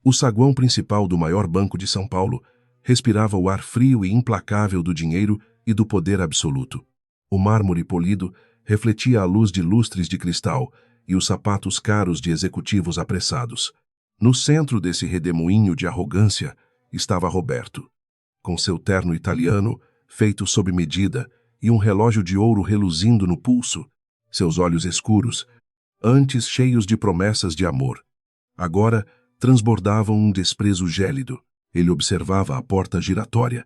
O saguão principal do maior banco de São Paulo respirava o ar frio e implacável do dinheiro e do poder absoluto. O mármore polido refletia a luz de lustres de cristal e os sapatos caros de executivos apressados. No centro desse redemoinho de arrogância estava Roberto, com seu terno italiano, feito sob medida, e um relógio de ouro reluzindo no pulso, seus olhos escuros, antes cheios de promessas de amor. Agora transbordavam um desprezo gélido. Ele observava a porta giratória,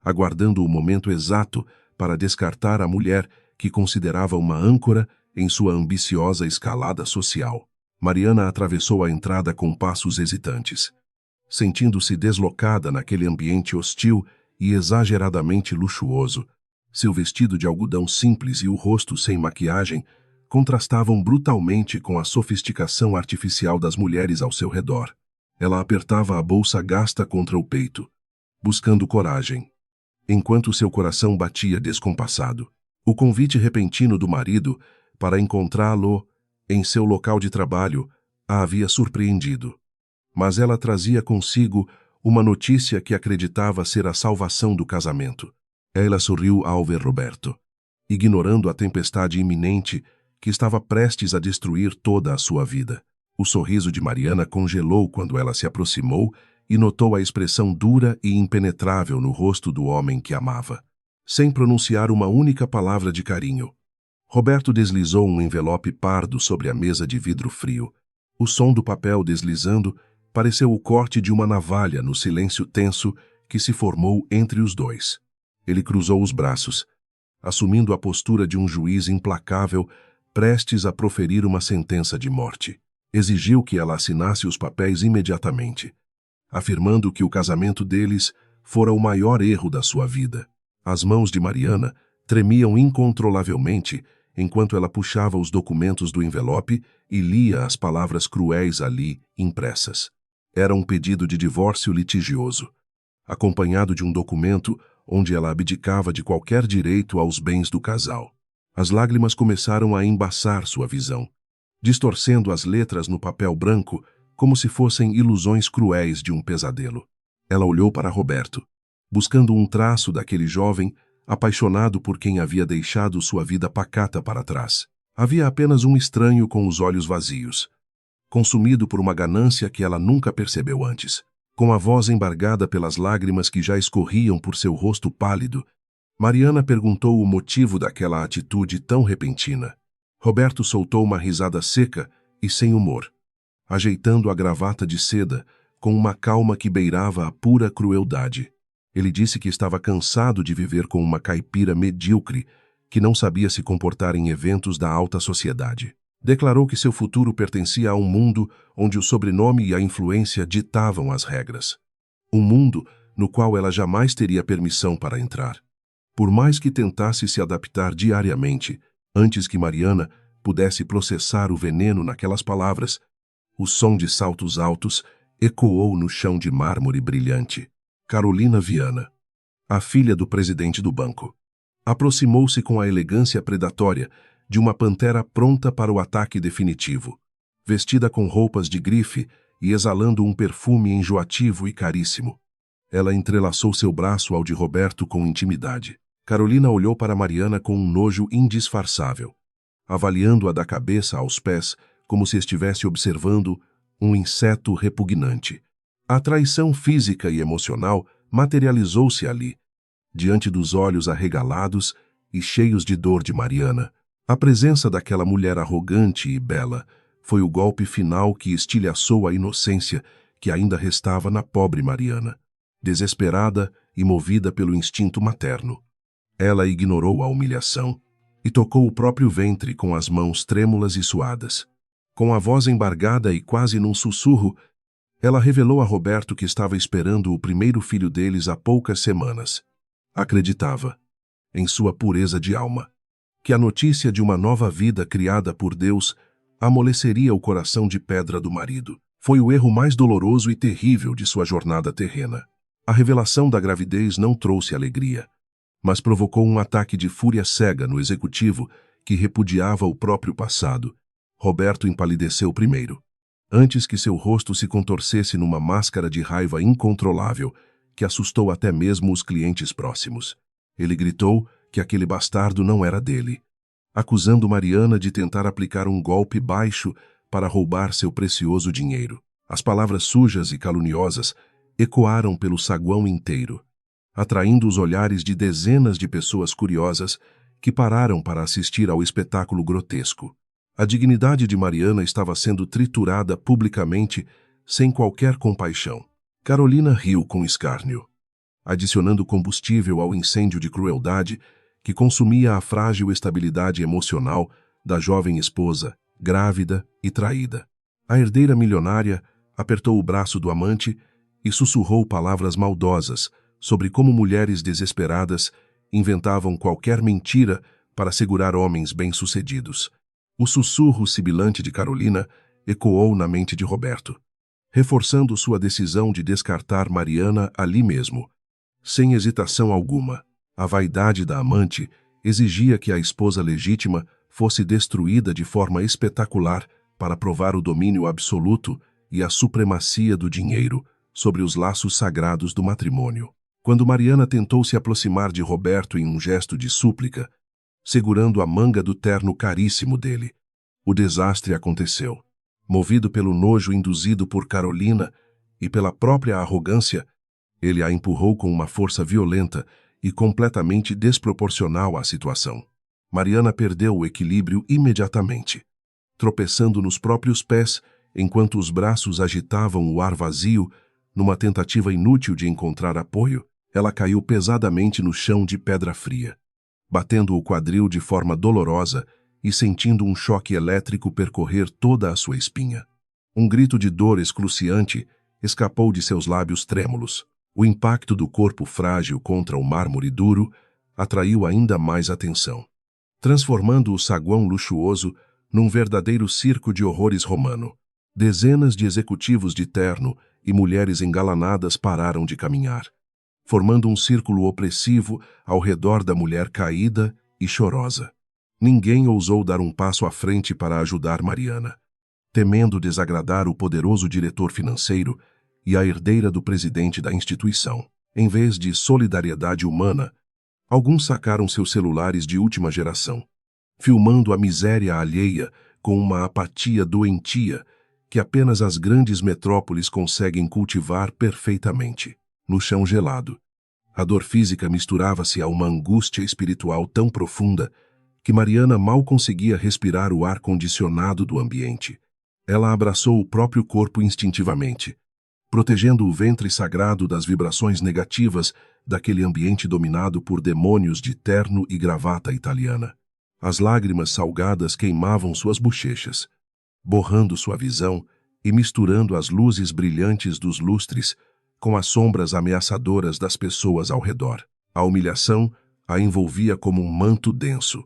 aguardando o momento exato para descartar a mulher que considerava uma âncora em sua ambiciosa escalada social. Mariana atravessou a entrada com passos hesitantes, sentindo-se deslocada naquele ambiente hostil e exageradamente luxuoso. Seu vestido de algodão simples e o rosto sem maquiagem contrastavam brutalmente com a sofisticação artificial das mulheres ao seu redor. Ela apertava a bolsa gasta contra o peito, buscando coragem, enquanto seu coração batia descompassado. O convite repentino do marido para encontrá-lo em seu local de trabalho a havia surpreendido. Mas ela trazia consigo uma notícia que acreditava ser a salvação do casamento. Ela sorriu ao ver Roberto, ignorando a tempestade iminente que estava prestes a destruir toda a sua vida. O sorriso de Mariana congelou quando ela se aproximou e notou a expressão dura e impenetrável no rosto do homem que amava. Sem pronunciar uma única palavra de carinho, Roberto deslizou um envelope pardo sobre a mesa de vidro frio. O som do papel deslizando pareceu o corte de uma navalha no silêncio tenso que se formou entre os dois. Ele cruzou os braços, assumindo a postura de um juiz implacável prestes a proferir uma sentença de morte. Exigiu que ela assinasse os papéis imediatamente, afirmando que o casamento deles fora o maior erro da sua vida. As mãos de Mariana tremiam incontrolavelmente enquanto ela puxava os documentos do envelope e lia as palavras cruéis ali impressas. Era um pedido de divórcio litigioso, acompanhado de um documento onde ela abdicava de qualquer direito aos bens do casal. As lágrimas começaram a embaçar sua visão, distorcendo as letras no papel branco como se fossem ilusões cruéis de um pesadelo. Ela olhou para Roberto, buscando um traço daquele jovem apaixonado por quem havia deixado sua vida pacata para trás. Havia apenas um estranho com os olhos vazios, consumido por uma ganância que ela nunca percebeu antes. Com a voz embargada pelas lágrimas que já escorriam por seu rosto pálido, Mariana perguntou o motivo daquela atitude tão repentina. Roberto soltou uma risada seca e sem humor, ajeitando a gravata de seda com uma calma que beirava a pura crueldade. Ele disse que estava cansado de viver com uma caipira medíocre que não sabia se comportar em eventos da alta sociedade. Declarou que seu futuro pertencia a um mundo onde o sobrenome e a influência ditavam as regras. Um mundo no qual ela jamais teria permissão para entrar. Por mais que tentasse se adaptar diariamente, antes que Mariana pudesse processar o veneno naquelas palavras, o som de saltos altos ecoou no chão de mármore brilhante. Carolina Viana, a filha do presidente do banco, aproximou-se com a elegância predatória de uma pantera pronta para o ataque definitivo, vestida com roupas de grife e exalando um perfume enjoativo e caríssimo. Ela entrelaçou seu braço ao de Roberto com intimidade. Carolina olhou para Mariana com um nojo indisfarçável, avaliando-a da cabeça aos pés como se estivesse observando um inseto repugnante. A traição física e emocional materializou-se ali, diante dos olhos arregalados e cheios de dor de Mariana. A presença daquela mulher arrogante e bela foi o golpe final que estilhaçou a inocência que ainda restava na pobre Mariana, desesperada e movida pelo instinto materno. Ela ignorou a humilhação e tocou o próprio ventre com as mãos trêmulas e suadas. Com a voz embargada e quase num sussurro, ela revelou a Roberto que estava esperando o primeiro filho deles há poucas semanas. Acreditava, em sua pureza de alma, que a notícia de uma nova vida criada por Deus amoleceria o coração de pedra do marido. Foi o erro mais doloroso e terrível de sua jornada terrena. A revelação da gravidez não trouxe alegria, mas provocou um ataque de fúria cega no executivo que repudiava o próprio passado. Roberto empalideceu primeiro, antes que seu rosto se contorcesse numa máscara de raiva incontrolável, que assustou até mesmo os clientes próximos. Ele gritou que aquele bastardo não era dele, acusando Mariana de tentar aplicar um golpe baixo para roubar seu precioso dinheiro. As palavras sujas e caluniosas ecoaram pelo saguão inteiro, atraindo os olhares de dezenas de pessoas curiosas que pararam para assistir ao espetáculo grotesco. A dignidade de Mariana estava sendo triturada publicamente, sem qualquer compaixão. Carolina riu com escárnio, adicionando combustível ao incêndio de crueldade que consumia a frágil estabilidade emocional da jovem esposa, grávida e traída. A herdeira milionária apertou o braço do amante e sussurrou palavras maldosas sobre como mulheres desesperadas inventavam qualquer mentira para segurar homens bem-sucedidos. O sussurro sibilante de Carolina ecoou na mente de Roberto, reforçando sua decisão de descartar Mariana ali mesmo, sem hesitação alguma. A vaidade da amante exigia que a esposa legítima fosse destruída de forma espetacular para provar o domínio absoluto e a supremacia do dinheiro sobre os laços sagrados do matrimônio. Quando Mariana tentou se aproximar de Roberto em um gesto de súplica, segurando a manga do terno caríssimo dele, o desastre aconteceu. Movido pelo nojo induzido por Carolina e pela própria arrogância, ele a empurrou com uma força violenta e completamente desproporcional à situação. Mariana perdeu o equilíbrio imediatamente, tropeçando nos próprios pés enquanto os braços agitavam o ar vazio numa tentativa inútil de encontrar apoio. Ela caiu pesadamente no chão de pedra fria, batendo o quadril de forma dolorosa e sentindo um choque elétrico percorrer toda a sua espinha. Um grito de dor excruciante escapou de seus lábios trêmulos. O impacto do corpo frágil contra o mármore duro atraiu ainda mais atenção, transformando o saguão luxuoso num verdadeiro circo de horrores romano. Dezenas de executivos de terno e mulheres engalanadas pararam de caminhar, formando um círculo opressivo ao redor da mulher caída e chorosa. Ninguém ousou dar um passo à frente para ajudar Mariana, temendo desagradar o poderoso diretor financeiro e a herdeira do presidente da instituição. Em vez de solidariedade humana, alguns sacaram seus celulares de última geração, filmando a miséria alheia com uma apatia doentia que apenas as grandes metrópoles conseguem cultivar perfeitamente. No chão gelado, a dor física misturava-se a uma angústia espiritual tão profunda que Mariana mal conseguia respirar o ar condicionado do ambiente. Ela abraçou o próprio corpo instintivamente, protegendo o ventre sagrado das vibrações negativas daquele ambiente dominado por demônios de terno e gravata italiana. As lágrimas salgadas queimavam suas bochechas, borrando sua visão e misturando as luzes brilhantes dos lustres com as sombras ameaçadoras das pessoas ao redor. A humilhação a envolvia como um manto denso,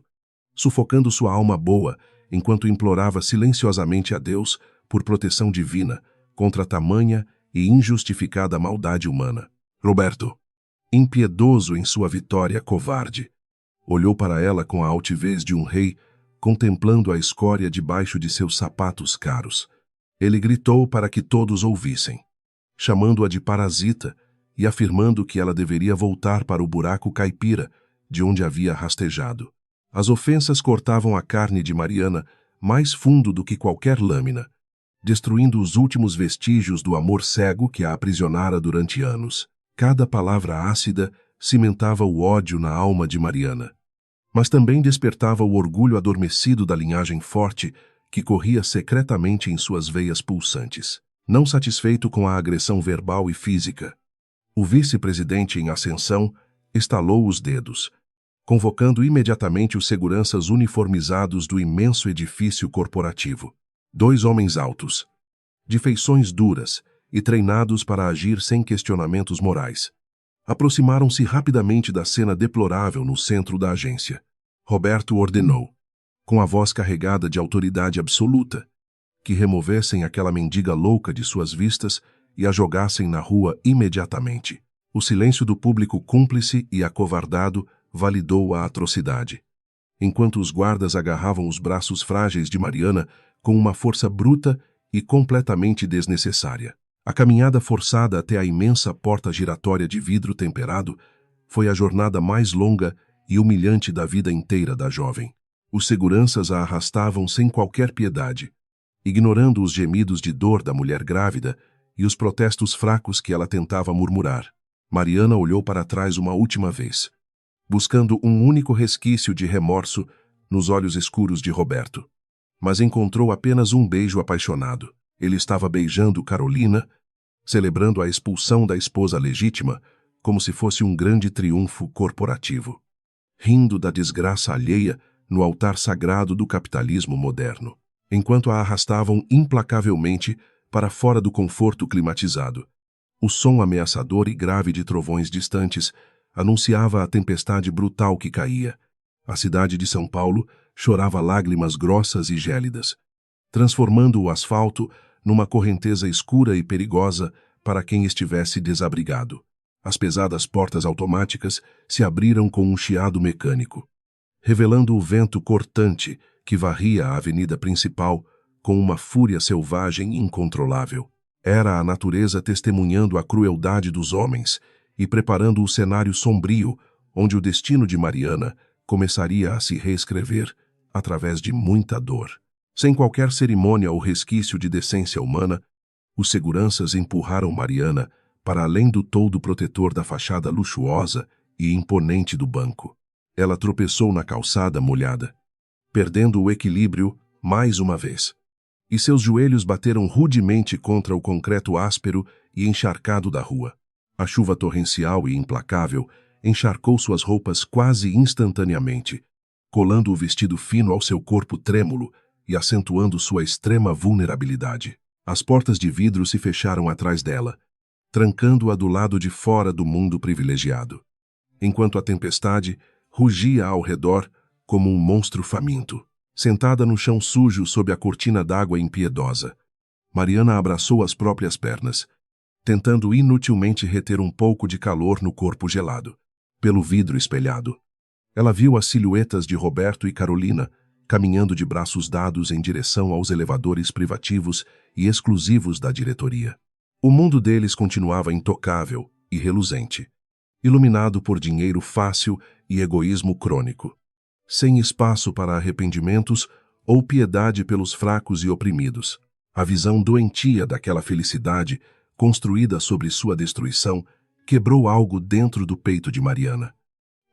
sufocando sua alma boa enquanto implorava silenciosamente a Deus por proteção divina contra tamanha e injustificada maldade humana. Roberto, impiedoso em sua vitória covarde, olhou para ela com a altivez de um rei contemplando a escória debaixo de seus sapatos caros. Ele gritou para que todos ouvissem, chamando-a de parasita e afirmando que ela deveria voltar para o buraco caipira de onde havia rastejado. As ofensas cortavam a carne de Mariana mais fundo do que qualquer lâmina, destruindo os últimos vestígios do amor cego que a aprisionara durante anos. Cada palavra ácida cimentava o ódio na alma de Mariana, mas também despertava o orgulho adormecido da linhagem forte que corria secretamente em suas veias pulsantes. Não satisfeito com a agressão verbal e física, o vice-presidente em ascensão estalou os dedos, convocando imediatamente os seguranças uniformizados do imenso edifício corporativo. 2 homens altos, de feições duras e treinados para agir sem questionamentos morais, aproximaram-se rapidamente da cena deplorável no centro da agência. Roberto ordenou, com a voz carregada de autoridade absoluta, que removessem aquela mendiga louca de suas vistas e a jogassem na rua imediatamente. O silêncio do público cúmplice e acovardado validou a atrocidade, enquanto os guardas agarravam os braços frágeis de Mariana com uma força bruta e completamente desnecessária. A caminhada forçada até a imensa porta giratória de vidro temperado foi a jornada mais longa e humilhante da vida inteira da jovem. Os seguranças a arrastavam sem qualquer piedade, ignorando os gemidos de dor da mulher grávida e os protestos fracos que ela tentava murmurar. Mariana olhou para trás uma última vez, buscando um único resquício de remorso nos olhos escuros de Roberto. Mas encontrou apenas um beijo apaixonado. Ele estava beijando Carolina, celebrando a expulsão da esposa legítima como se fosse um grande triunfo corporativo, rindo da desgraça alheia no altar sagrado do capitalismo moderno, enquanto a arrastavam implacavelmente para fora do conforto climatizado. O som ameaçador e grave de trovões distantes anunciava a tempestade brutal que caía. A cidade de São Paulo chorava lágrimas grossas e gélidas, transformando o asfalto numa correnteza escura e perigosa para quem estivesse desabrigado. As pesadas portas automáticas se abriram com um chiado mecânico, revelando o vento cortante que varria a avenida principal com uma fúria selvagem incontrolável. Era a natureza testemunhando a crueldade dos homens e preparando o cenário sombrio onde o destino de Mariana começaria a se reescrever através de muita dor. Sem qualquer cerimônia ou resquício de decência humana, os seguranças empurraram Mariana para além do toldo protetor da fachada luxuosa e imponente do banco. Ela tropeçou na calçada molhada, perdendo o equilíbrio mais uma vez, e seus joelhos bateram rudemente contra o concreto áspero e encharcado da rua. A chuva torrencial e implacável encharcou suas roupas quase instantaneamente, colando o vestido fino ao seu corpo trêmulo e acentuando sua extrema vulnerabilidade. As portas de vidro se fecharam atrás dela, trancando-a do lado de fora do mundo privilegiado, enquanto a tempestade rugia ao redor como um monstro faminto. Sentada no chão sujo sob a cortina d'água impiedosa, Mariana abraçou as próprias pernas, tentando inutilmente reter um pouco de calor no corpo gelado. Pelo vidro espelhado, ela viu as silhuetas de Roberto e Carolina caminhando de braços dados em direção aos elevadores privativos e exclusivos da diretoria. O mundo deles continuava intocável e reluzente, iluminado por dinheiro fácil e egoísmo crônico, sem espaço para arrependimentos ou piedade pelos fracos e oprimidos. A visão doentia daquela felicidade, construída sobre sua destruição, quebrou algo dentro do peito de Mariana.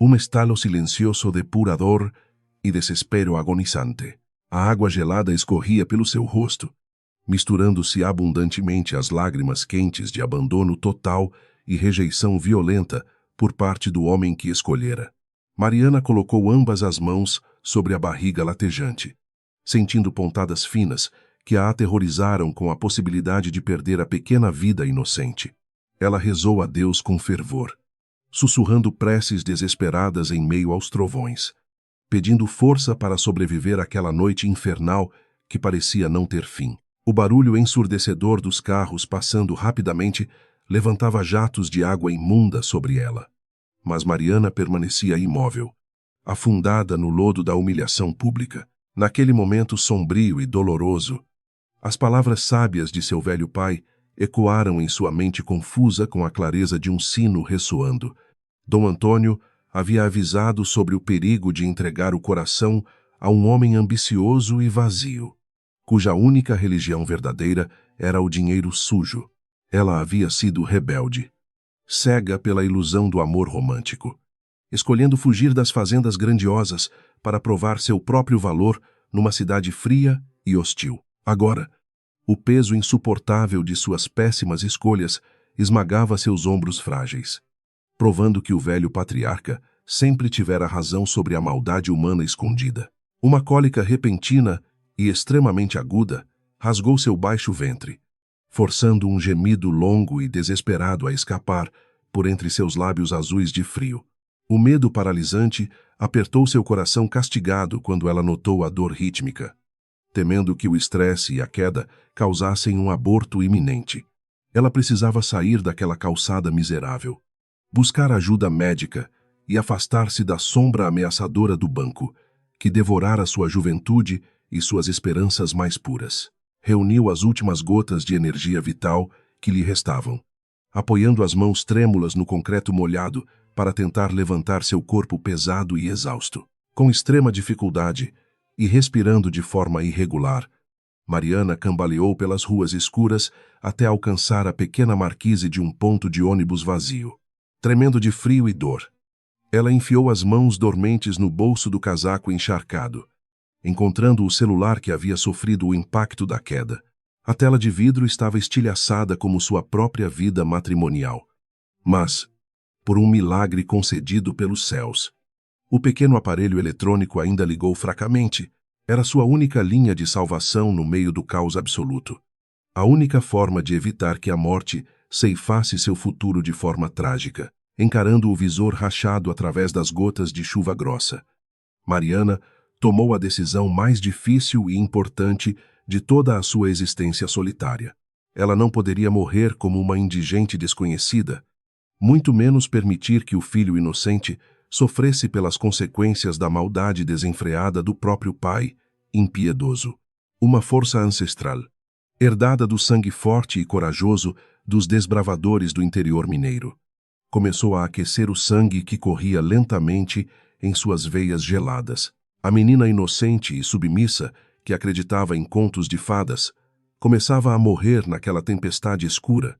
Um estalo silencioso de pura dor e desespero agonizante. A água gelada escorria pelo seu rosto, misturando-se abundantemente às lágrimas quentes de abandono total e rejeição violenta por parte do homem que escolhera. Mariana colocou ambas as mãos sobre a barriga latejante, sentindo pontadas finas que a aterrorizaram com a possibilidade de perder a pequena vida inocente. Ela rezou a Deus com fervor, sussurrando preces desesperadas em meio aos trovões, pedindo força para sobreviver àquela noite infernal que parecia não ter fim. O barulho ensurdecedor dos carros passando rapidamente levantava jatos de água imunda sobre ela. Mas Mariana permanecia imóvel, afundada no lodo da humilhação pública. Naquele momento sombrio e doloroso, as palavras sábias de seu velho pai ecoaram em sua mente confusa com a clareza de um sino ressoando. Dom Antônio havia avisado sobre o perigo de entregar o coração a um homem ambicioso e vazio, cuja única religião verdadeira era o dinheiro sujo. Ela havia sido rebelde, cega pela ilusão do amor romântico, escolhendo fugir das fazendas grandiosas para provar seu próprio valor numa cidade fria e hostil. Agora, o peso insuportável de suas péssimas escolhas esmagava seus ombros frágeis, provando que o velho patriarca sempre tivera razão sobre a maldade humana escondida. Uma cólica repentina e extremamente aguda rasgou seu baixo ventre, forçando um gemido longo e desesperado a escapar por entre seus lábios azuis de frio. O medo paralisante apertou seu coração castigado quando ela notou a dor rítmica, temendo que o estresse e a queda causassem um aborto iminente. Ela precisava sair daquela calçada miserável, buscar ajuda médica e afastar-se da sombra ameaçadora do banco, que devorara sua juventude e suas esperanças mais puras. Reuniu as últimas gotas de energia vital que lhe restavam, apoiando as mãos trêmulas no concreto molhado para tentar levantar seu corpo pesado e exausto. Com extrema dificuldade e respirando de forma irregular, Mariana cambaleou pelas ruas escuras até alcançar a pequena marquise de um ponto de ônibus vazio. Tremendo de frio e dor, ela enfiou as mãos dormentes no bolso do casaco encharcado, encontrando o celular que havia sofrido o impacto da queda. A tela de vidro estava estilhaçada como sua própria vida matrimonial. Mas, por um milagre concedido pelos céus, o pequeno aparelho eletrônico ainda ligou fracamente. Era sua única linha de salvação no meio do caos absoluto. A única forma de evitar que a morte ceifasse seu futuro de forma trágica, encarando o visor rachado através das gotas de chuva grossa. Mariana tomou a decisão mais difícil e importante de toda a sua existência solitária. Ela não poderia morrer como uma indigente desconhecida, muito menos permitir que o filho inocente sofresse pelas consequências da maldade desenfreada do próprio pai, impiedoso. Uma força ancestral, herdada do sangue forte e corajoso dos desbravadores do interior mineiro, começou a aquecer o sangue que corria lentamente em suas veias geladas. A menina inocente e submissa, que acreditava em contos de fadas, começava a morrer naquela tempestade escura,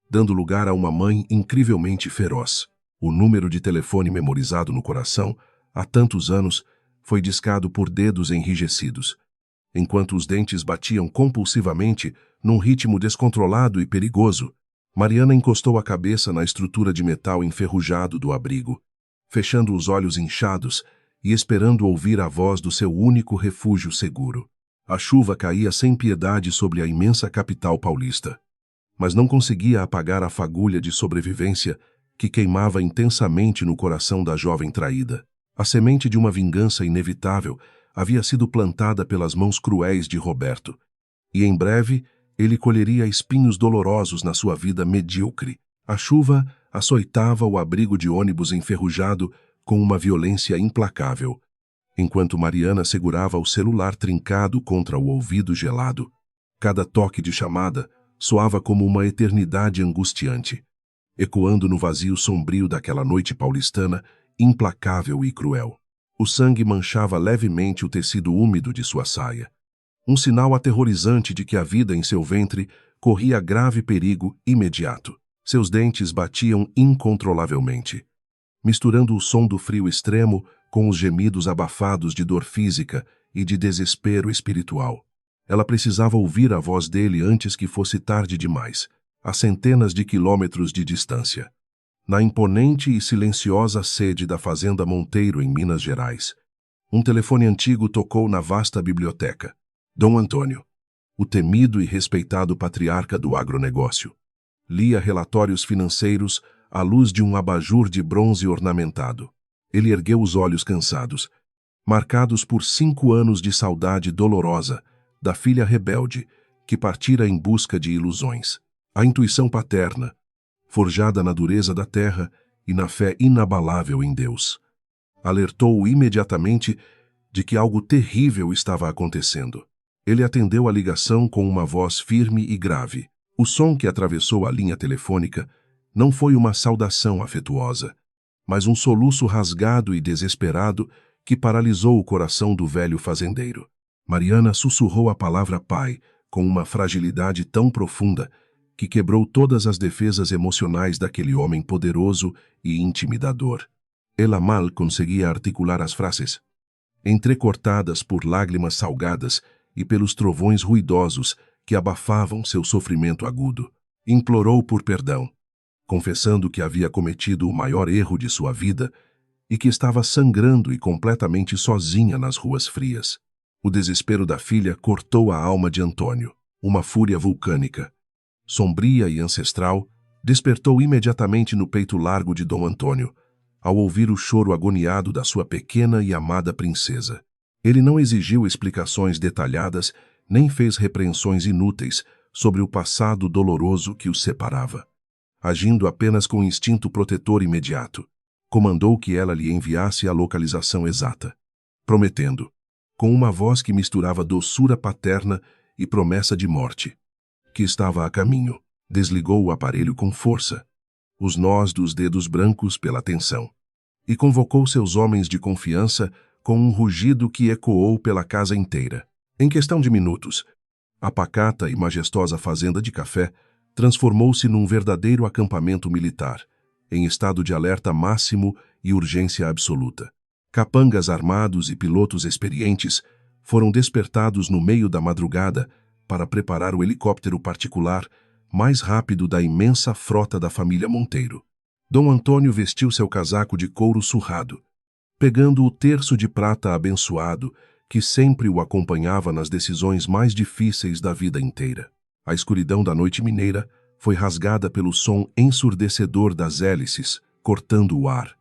dando lugar a uma mãe incrivelmente feroz. O número de telefone memorizado no coração, há tantos anos, foi discado por dedos enrijecidos, enquanto os dentes batiam compulsivamente num ritmo descontrolado e perigoso. Mariana encostou a cabeça na estrutura de metal enferrujado do abrigo, fechando os olhos inchados e esperando ouvir a voz do seu único refúgio seguro. A chuva caía sem piedade sobre a imensa capital paulista, mas não conseguia apagar a fagulha de sobrevivência que queimava intensamente no coração da jovem traída. A semente de uma vingança inevitável havia sido plantada pelas mãos cruéis de Roberto, e em breve ele colheria espinhos dolorosos na sua vida medíocre. A chuva açoitava o abrigo de ônibus enferrujado com uma violência implacável, enquanto Mariana segurava o celular trincado contra o ouvido gelado. Cada toque de chamada soava como uma eternidade angustiante, ecoando no vazio sombrio daquela noite paulistana, implacável e cruel. O sangue manchava levemente o tecido úmido de sua saia, um sinal aterrorizante de que a vida em seu ventre corria grave perigo imediato. Seus dentes batiam incontrolavelmente, misturando o som do frio extremo com os gemidos abafados de dor física e de desespero espiritual. Ela precisava ouvir a voz dele antes que fosse tarde demais, a centenas de quilômetros de distância. Na imponente e silenciosa sede da Fazenda Monteiro, em Minas Gerais, um telefone antigo tocou na vasta biblioteca. Dom Antônio, o temido e respeitado patriarca do agronegócio, lia relatórios financeiros à luz de um abajur de bronze ornamentado. Ele ergueu os olhos cansados, marcados por 5 anos de saudade dolorosa da filha rebelde que partira em busca de ilusões. A intuição paterna, forjada na dureza da terra e na fé inabalável em Deus, alertou-o imediatamente de que algo terrível estava acontecendo. Ele atendeu a ligação com uma voz firme e grave. O som que atravessou a linha telefônica não foi uma saudação afetuosa, mas um soluço rasgado e desesperado que paralisou o coração do velho fazendeiro. Mariana sussurrou a palavra pai com uma fragilidade tão profunda que quebrou todas as defesas emocionais daquele homem poderoso e intimidador. Ela mal conseguia articular as frases, entrecortadas por lágrimas salgadas e pelos trovões ruidosos que abafavam seu sofrimento agudo. Implorou por perdão, confessando que havia cometido o maior erro de sua vida e que estava sangrando e completamente sozinha nas ruas frias. O desespero da filha cortou a alma de Antônio. Uma fúria vulcânica, sombria e ancestral, despertou imediatamente no peito largo de Dom Antônio, ao ouvir o choro agoniado da sua pequena e amada princesa. Ele não exigiu explicações detalhadas, nem fez repreensões inúteis sobre o passado doloroso que os separava. Agindo apenas com instinto protetor imediato, comandou que ela lhe enviasse a localização exata, prometendo, com uma voz que misturava doçura paterna e promessa de morte, que estava a caminho. Desligou o aparelho com força, os nós dos dedos brancos pela tensão, e convocou seus homens de confiança com um rugido que ecoou pela casa inteira. Em questão de minutos, a pacata e majestosa fazenda de café transformou-se num verdadeiro acampamento militar, em estado de alerta máximo e urgência absoluta. Capangas armados e pilotos experientes foram despertados no meio da madrugada para preparar o helicóptero particular mais rápido da imensa frota da família Monteiro. Dom Antônio vestiu seu casaco de couro surrado, pegando o terço de prata abençoado que sempre o acompanhava nas decisões mais difíceis da vida inteira. A escuridão da noite mineira foi rasgada pelo som ensurdecedor das hélices, cortando o ar,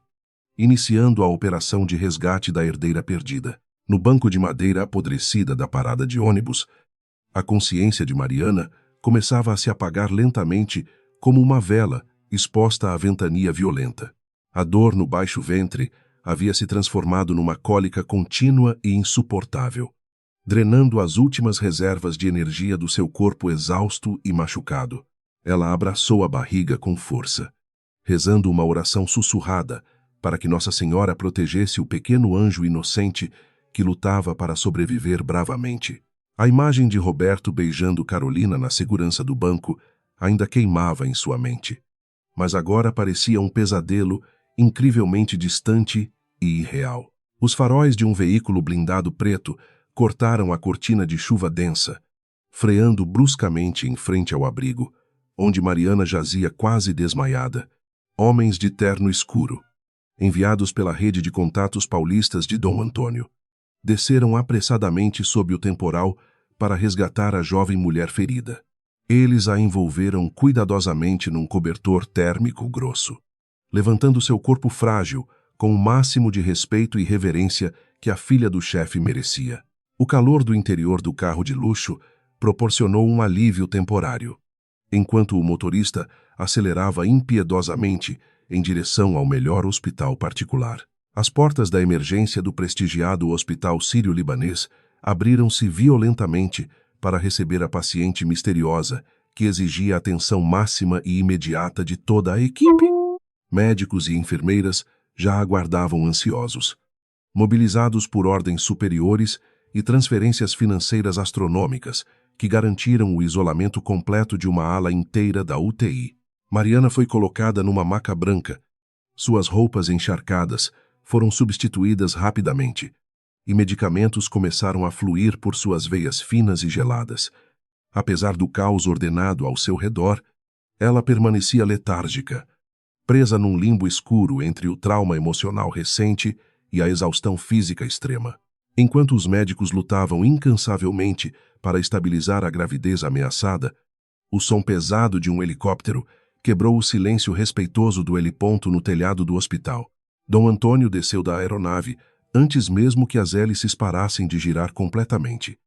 iniciando a operação de resgate da herdeira perdida. No banco de madeira apodrecida da parada de ônibus, a consciência de Mariana começava a se apagar lentamente como uma vela exposta à ventania violenta. A dor no baixo ventre havia se transformado numa cólica contínua e insuportável, drenando as últimas reservas de energia do seu corpo exausto e machucado. Ela abraçou a barriga com força, rezando uma oração sussurrada para que Nossa Senhora protegesse o pequeno anjo inocente que lutava para sobreviver bravamente. A imagem de Roberto beijando Carolina na segurança do banco ainda queimava em sua mente, mas agora parecia um pesadelo incrivelmente distante e irreal. Os faróis de um veículo blindado preto cortaram a cortina de chuva densa, freando bruscamente em frente ao abrigo, onde Mariana jazia quase desmaiada. Homens de terno escuro, enviados pela rede de contatos paulistas de Dom Antônio, desceram apressadamente sob o temporal para resgatar a jovem mulher ferida. Eles a envolveram cuidadosamente num cobertor térmico grosso, levantando seu corpo frágil com o máximo de respeito e reverência que a filha do chefe merecia. O calor do interior do carro de luxo proporcionou um alívio temporário, enquanto o motorista acelerava impiedosamente em direção ao melhor hospital particular. As portas da emergência do prestigiado Hospital Sírio-Libanês abriram-se violentamente para receber a paciente misteriosa que exigia atenção máxima e imediata de toda a equipe. Médicos e enfermeiras já aguardavam ansiosos, mobilizados por ordens superiores e transferências financeiras astronômicas que garantiram o isolamento completo de uma ala inteira da UTI. Mariana foi colocada numa maca branca. Suas roupas encharcadas foram substituídas rapidamente, e medicamentos começaram a fluir por suas veias finas e geladas. Apesar do caos ordenado ao seu redor, ela permanecia letárgica, presa num limbo escuro entre o trauma emocional recente e a exaustão física extrema. Enquanto os médicos lutavam incansavelmente para estabilizar a gravidez ameaçada, o som pesado de um helicóptero quebrou o silêncio respeitoso do heliponto no telhado do hospital. Dom Antônio desceu da aeronave antes mesmo que as hélices parassem de girar completamente,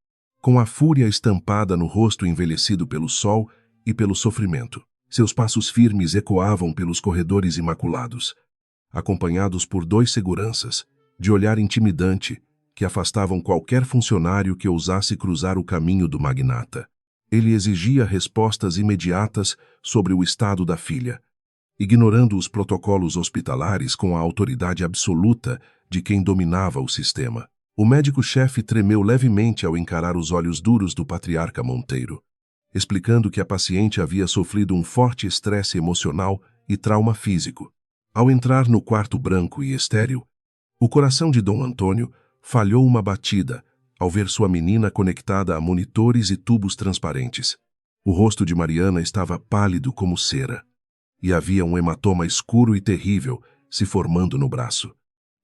com a fúria estampada no rosto envelhecido pelo sol e pelo sofrimento. Seus passos firmes ecoavam pelos corredores imaculados, acompanhados por 2 seguranças, de olhar intimidante, que afastavam qualquer funcionário que ousasse cruzar o caminho do magnata. Ele exigia respostas imediatas sobre o estado da filha, ignorando os protocolos hospitalares com a autoridade absoluta de quem dominava o sistema. O médico-chefe tremeu levemente ao encarar os olhos duros do patriarca Monteiro, explicando que a paciente havia sofrido um forte estresse emocional e trauma físico. Ao entrar no quarto branco e estéril, o coração de Dom Antônio falhou uma batida ao ver sua menina conectada a monitores e tubos transparentes. O rosto de Mariana estava pálido como cera, e havia um hematoma escuro e terrível se formando no braço,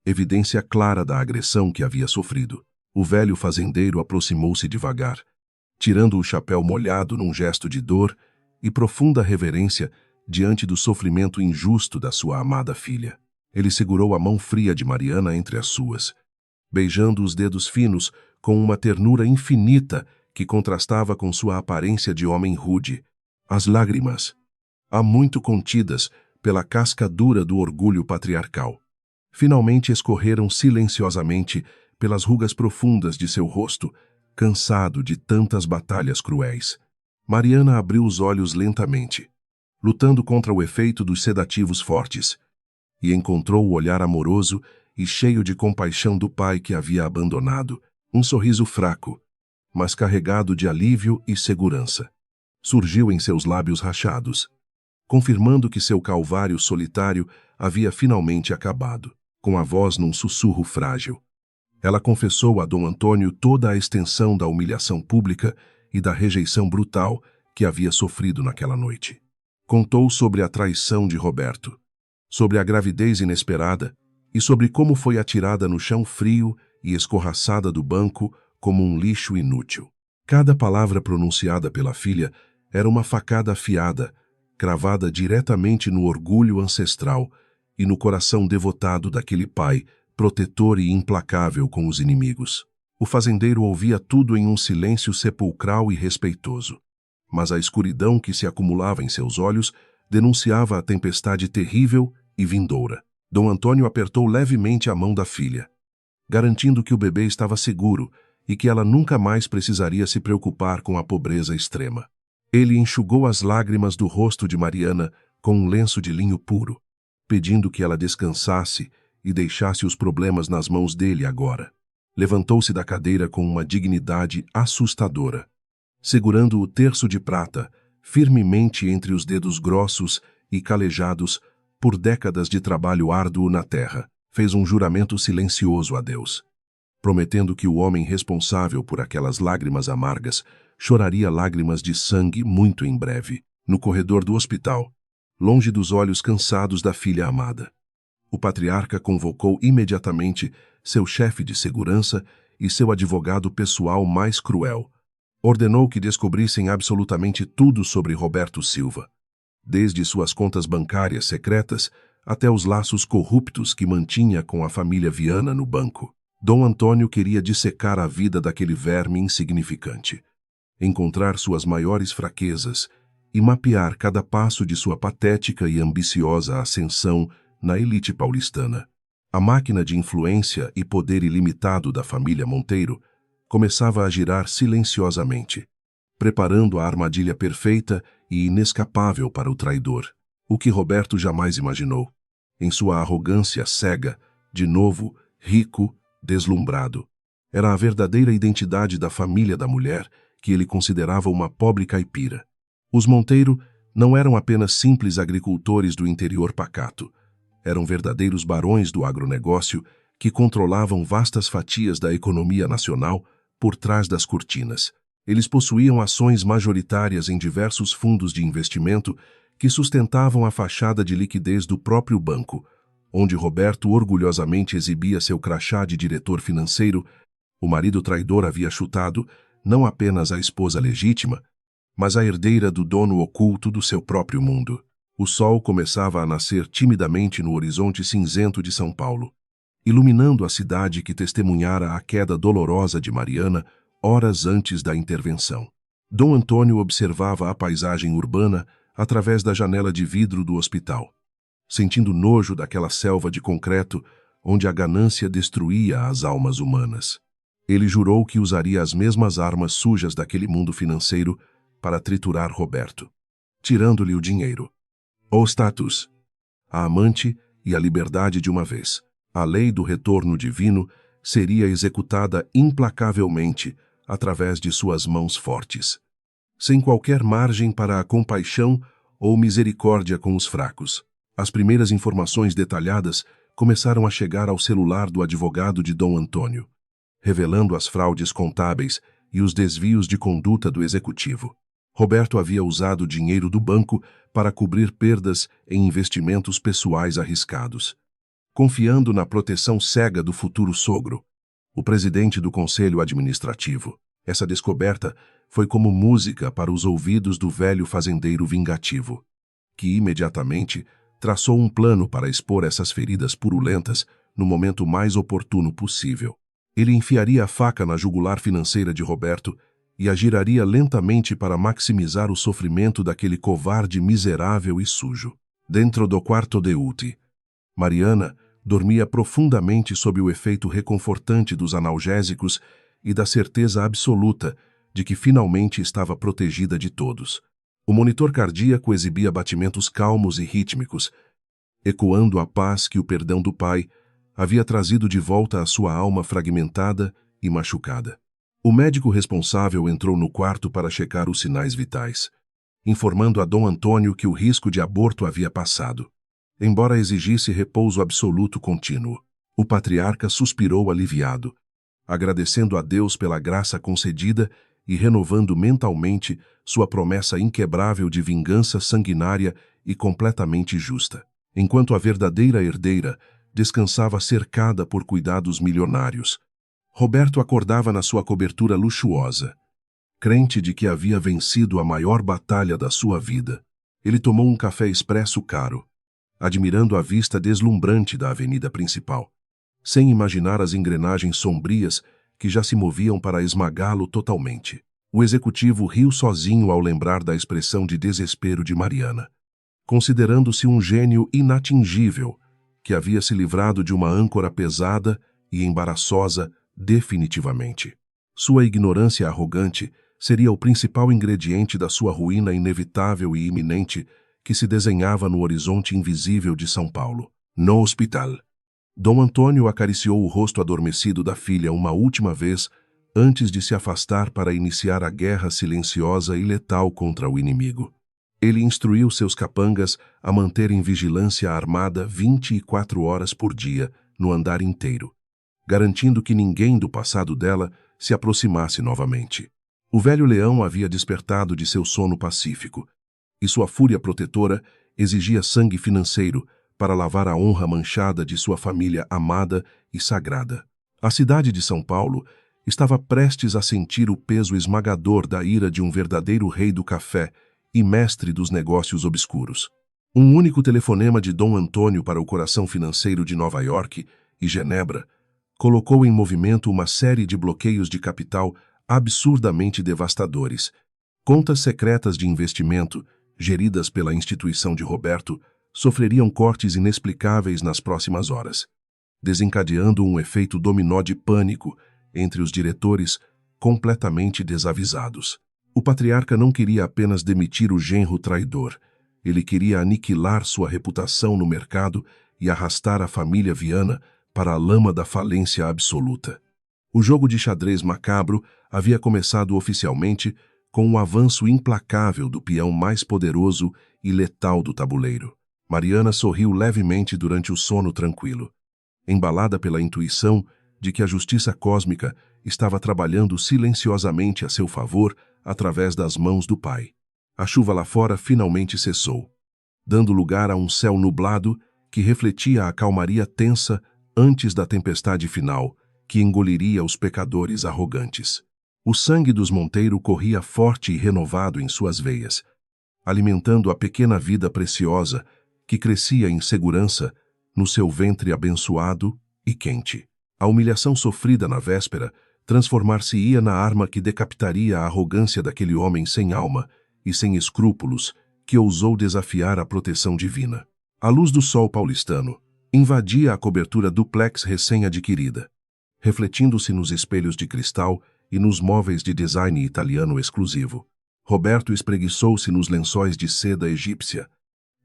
evidência clara da agressão que havia sofrido. O velho fazendeiro aproximou-se devagar, tirando o chapéu molhado num gesto de dor e profunda reverência diante do sofrimento injusto da sua amada filha. Ele segurou a mão fria de Mariana entre as suas, beijando os dedos finos com uma ternura infinita que contrastava com sua aparência de homem rude. As lágrimas, há muito contidas pela casca dura do orgulho patriarcal, finalmente escorreram silenciosamente pelas rugas profundas de seu rosto, cansado de tantas batalhas cruéis. Mariana abriu os olhos lentamente, lutando contra o efeito dos sedativos fortes, e encontrou o olhar amoroso e cheio de compaixão do pai que havia abandonado, um sorriso fraco, mas carregado de alívio e segurança. Surgiu em seus lábios rachados, confirmando que seu calvário solitário havia finalmente acabado, com a voz num sussurro frágil. Ela confessou a Dom Antônio toda a extensão da humilhação pública e da rejeição brutal que havia sofrido naquela noite. Contou sobre a traição de Roberto, sobre a gravidez inesperada e sobre como foi atirada no chão frio e escorraçada do banco como um lixo inútil. Cada palavra pronunciada pela filha era uma facada afiada, cravada diretamente no orgulho ancestral e no coração devotado daquele pai, protetor e implacável com os inimigos. O fazendeiro ouvia tudo em um silêncio sepulcral e respeitoso, mas a escuridão que se acumulava em seus olhos denunciava a tempestade terrível e vindoura. Dom Antônio apertou levemente a mão da filha, garantindo que o bebê estava seguro e que ela nunca mais precisaria se preocupar com a pobreza extrema. Ele enxugou as lágrimas do rosto de Mariana com um lenço de linho puro, pedindo que ela descansasse e deixasse os problemas nas mãos dele agora. Levantou-se da cadeira com uma dignidade assustadora, segurando o terço de prata firmemente entre os dedos grossos e calejados por décadas de trabalho árduo na terra. Fez um juramento silencioso a Deus, prometendo que o homem responsável por aquelas lágrimas amargas choraria lágrimas de sangue muito em breve, no corredor do hospital, longe dos olhos cansados da filha amada. O patriarca convocou imediatamente seu chefe de segurança e seu advogado pessoal mais cruel. Ordenou que descobrissem absolutamente tudo sobre Roberto Silva, desde suas contas bancárias secretas até os laços corruptos que mantinha com a família Viana no banco. Dom Antônio queria dissecar a vida daquele verme insignificante, encontrar suas maiores fraquezas e mapear cada passo de sua patética e ambiciosa ascensão na elite paulistana. A máquina de influência e poder ilimitado da família Monteiro começava a girar silenciosamente, preparando a armadilha perfeita e inescapável para o traidor, o que Roberto jamais imaginou. Em sua arrogância cega, de novo, rico, deslumbrado. Era a verdadeira identidade da família da mulher que ele considerava uma pobre caipira. Os Monteiro não eram apenas simples agricultores do interior pacato. Eram verdadeiros barões do agronegócio que controlavam vastas fatias da economia nacional por trás das cortinas. Eles possuíam ações majoritárias em diversos fundos de investimento que sustentavam a fachada de liquidez do próprio banco, onde Roberto orgulhosamente exibia seu crachá de diretor financeiro. O marido traidor havia chutado não apenas a esposa legítima, mas a herdeira do dono oculto do seu próprio mundo. O sol começava a nascer timidamente no horizonte cinzento de São Paulo, iluminando a cidade que testemunhara a queda dolorosa de Mariana horas antes da intervenção. Dom Antônio observava a paisagem urbana através da janela de vidro do hospital, sentindo nojo daquela selva de concreto onde a ganância destruía as almas humanas. Ele jurou que usaria as mesmas armas sujas daquele mundo financeiro para triturar Roberto, tirando-lhe o dinheiro, o status, a amante e a liberdade de uma vez. A lei do retorno divino seria executada implacavelmente através de suas mãos fortes, sem qualquer margem para a compaixão ou misericórdia com os fracos. As primeiras informações detalhadas começaram a chegar ao celular do advogado de Dom Antônio, revelando as fraudes contábeis e os desvios de conduta do executivo. Roberto havia usado o dinheiro do banco para cobrir perdas em investimentos pessoais arriscados, confiando na proteção cega do futuro sogro, o presidente do conselho administrativo. Essa descoberta foi como música para os ouvidos do velho fazendeiro vingativo, que imediatamente traçou um plano para expor essas feridas purulentas no momento mais oportuno possível. Ele enfiaria a faca na jugular financeira de Roberto e agiraria lentamente para maximizar o sofrimento daquele covarde miserável e sujo. Dentro do quarto de UTI, Mariana dormia profundamente sob o efeito reconfortante dos analgésicos e da certeza absoluta de que finalmente estava protegida de todos. O monitor cardíaco exibia batimentos calmos e rítmicos, ecoando a paz que o perdão do pai havia trazido de volta à sua alma fragmentada e machucada. O médico responsável entrou no quarto para checar os sinais vitais, informando a Dom Antônio que o risco de aborto havia passado, embora exigisse repouso absoluto contínuo. O patriarca suspirou aliviado, agradecendo a Deus pela graça concedida e renovando mentalmente sua promessa inquebrável de vingança sanguinária e completamente justa, enquanto a verdadeira herdeira descansava cercada por cuidados milionários. Roberto acordava na sua cobertura luxuosa, crente de que havia vencido a maior batalha da sua vida. Ele tomou um café expresso caro, admirando a vista deslumbrante da avenida principal, sem imaginar as engrenagens sombrias que já se moviam para esmagá-lo totalmente. O executivo riu sozinho ao lembrar da expressão de desespero de Mariana, considerando-se um gênio inatingível que havia se livrado de uma âncora pesada e embaraçosa definitivamente. Sua ignorância arrogante seria o principal ingrediente da sua ruína inevitável e iminente que se desenhava no horizonte invisível de São Paulo. No hospital, Dom Antônio acariciou o rosto adormecido da filha uma última vez antes de se afastar para iniciar a guerra silenciosa e letal contra o inimigo. Ele instruiu seus capangas a manterem vigilância armada 24 horas por dia no andar inteiro, garantindo que ninguém do passado dela se aproximasse novamente. O velho leão havia despertado de seu sono pacífico, e sua fúria protetora exigia sangue financeiro para lavar a honra manchada de sua família amada e sagrada. A cidade de São Paulo estava prestes a sentir o peso esmagador da ira de um verdadeiro rei do café e mestre dos negócios obscuros. Um único telefonema de Dom Antônio para o coração financeiro de Nova York e Genebra colocou em movimento uma série de bloqueios de capital absurdamente devastadores. Contas secretas de investimento, geridas pela instituição de Roberto, sofreriam cortes inexplicáveis nas próximas horas, desencadeando um efeito dominó de pânico entre os diretores completamente desavisados. O patriarca não queria apenas demitir o genro traidor, ele queria aniquilar sua reputação no mercado e arrastar a família Viana para a lama da falência absoluta. O jogo de xadrez macabro havia começado oficialmente com o avanço implacável do peão mais poderoso e letal do tabuleiro. Mariana sorriu levemente durante o sono tranquilo, embalada pela intuição de que a justiça cósmica estava trabalhando silenciosamente a seu favor através das mãos do pai. A chuva lá fora finalmente cessou, dando lugar a um céu nublado que refletia a calmaria tensa antes da tempestade final, que engoliria os pecadores arrogantes. O sangue dos Monteiro corria forte e renovado em suas veias, alimentando a pequena vida preciosa que crescia em segurança no seu ventre abençoado e quente. A humilhação sofrida na véspera transformar-se-ia na arma que decapitaria a arrogância daquele homem sem alma e sem escrúpulos que ousou desafiar a proteção divina. A luz do sol paulistano invadia a cobertura duplex recém-adquirida, refletindo-se nos espelhos de cristal e nos móveis de design italiano exclusivo. Roberto espreguiçou-se nos lençóis de seda egípcia,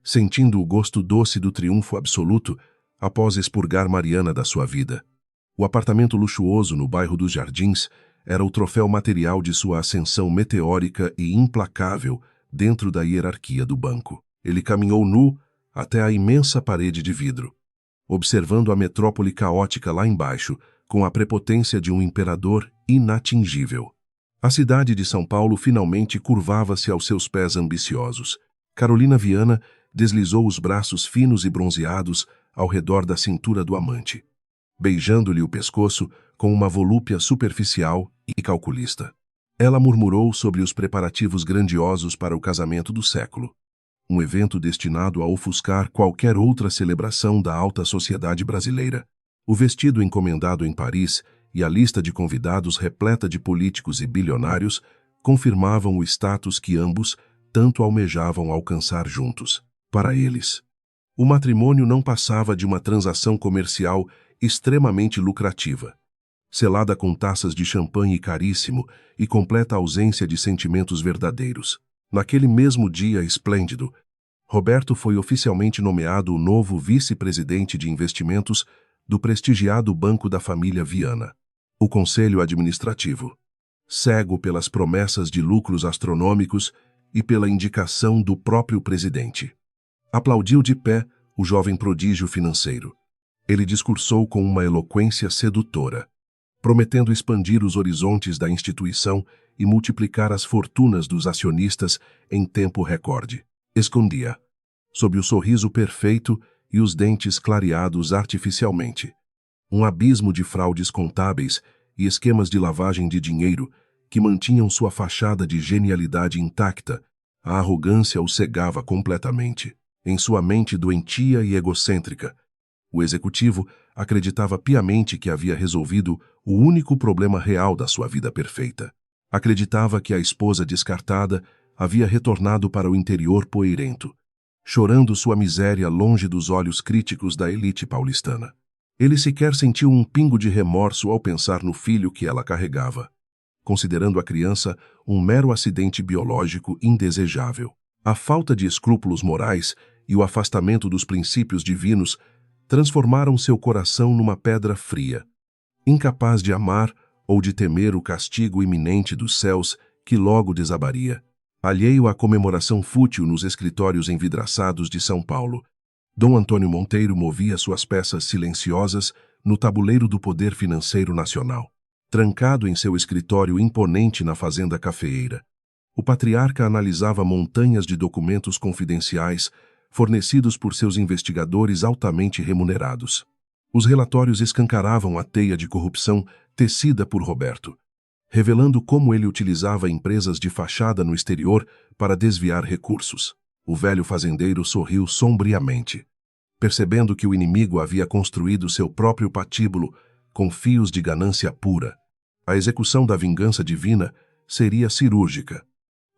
sentindo o gosto doce do triunfo absoluto após expurgar Mariana da sua vida. O apartamento luxuoso no bairro dos Jardins era o troféu material de sua ascensão meteórica e implacável dentro da hierarquia do banco. Ele caminhou nu até a imensa parede de vidro, observando a metrópole caótica lá embaixo com a prepotência de um imperador inatingível. A cidade de São Paulo finalmente curvava-se aos seus pés ambiciosos. Carolina Viana deslizou os braços finos e bronzeados ao redor da cintura do amante, beijando-lhe o pescoço com uma volúpia superficial e calculista. Ela murmurou sobre os preparativos grandiosos para o casamento do século, um evento destinado a ofuscar qualquer outra celebração da alta sociedade brasileira. O vestido encomendado em Paris e a lista de convidados repleta de políticos e bilionários confirmavam o status que ambos tanto almejavam alcançar juntos. Para eles, o matrimônio não passava de uma transação comercial extremamente lucrativa, selada com taças de champanhe caríssimo e completa ausência de sentimentos verdadeiros. Naquele mesmo dia esplêndido, Roberto foi oficialmente nomeado o novo vice-presidente de investimentos do prestigiado Banco da Família Viana. O Conselho Administrativo, cego pelas promessas de lucros astronômicos e pela indicação do próprio presidente, aplaudiu de pé o jovem prodígio financeiro. Ele discursou com uma eloquência sedutora, prometendo expandir os horizontes da instituição e multiplicar as fortunas dos acionistas em tempo recorde. Escondia, sob o sorriso perfeito e os dentes clareados artificialmente, um abismo de fraudes contábeis e esquemas de lavagem de dinheiro que mantinham sua fachada de genialidade intacta. A arrogância o cegava completamente. Em sua mente doentia e egocêntrica, o executivo acreditava piamente que havia resolvido o único problema real da sua vida perfeita. Acreditava que a esposa descartada havia retornado para o interior poeirento, chorando sua miséria longe dos olhos críticos da elite paulistana. Ele sequer sentiu um pingo de remorso ao pensar no filho que ela carregava, considerando a criança um mero acidente biológico indesejável. A falta de escrúpulos morais e o afastamento dos princípios divinos transformaram seu coração numa pedra fria, incapaz de amar ou de temer o castigo iminente dos céus que logo desabaria. Alheio à comemoração fútil nos escritórios envidraçados de São Paulo, Dom Antônio Monteiro movia suas peças silenciosas no tabuleiro do poder financeiro nacional. Trancado em seu escritório imponente na Fazenda Cafeeira, o patriarca analisava montanhas de documentos confidenciais fornecidos por seus investigadores altamente remunerados. Os relatórios escancaravam a teia de corrupção tecida por Roberto, revelando como ele utilizava empresas de fachada no exterior para desviar recursos. O velho fazendeiro sorriu sombriamente, percebendo que o inimigo havia construído seu próprio patíbulo com fios de ganância pura. A execução da vingança divina seria cirúrgica,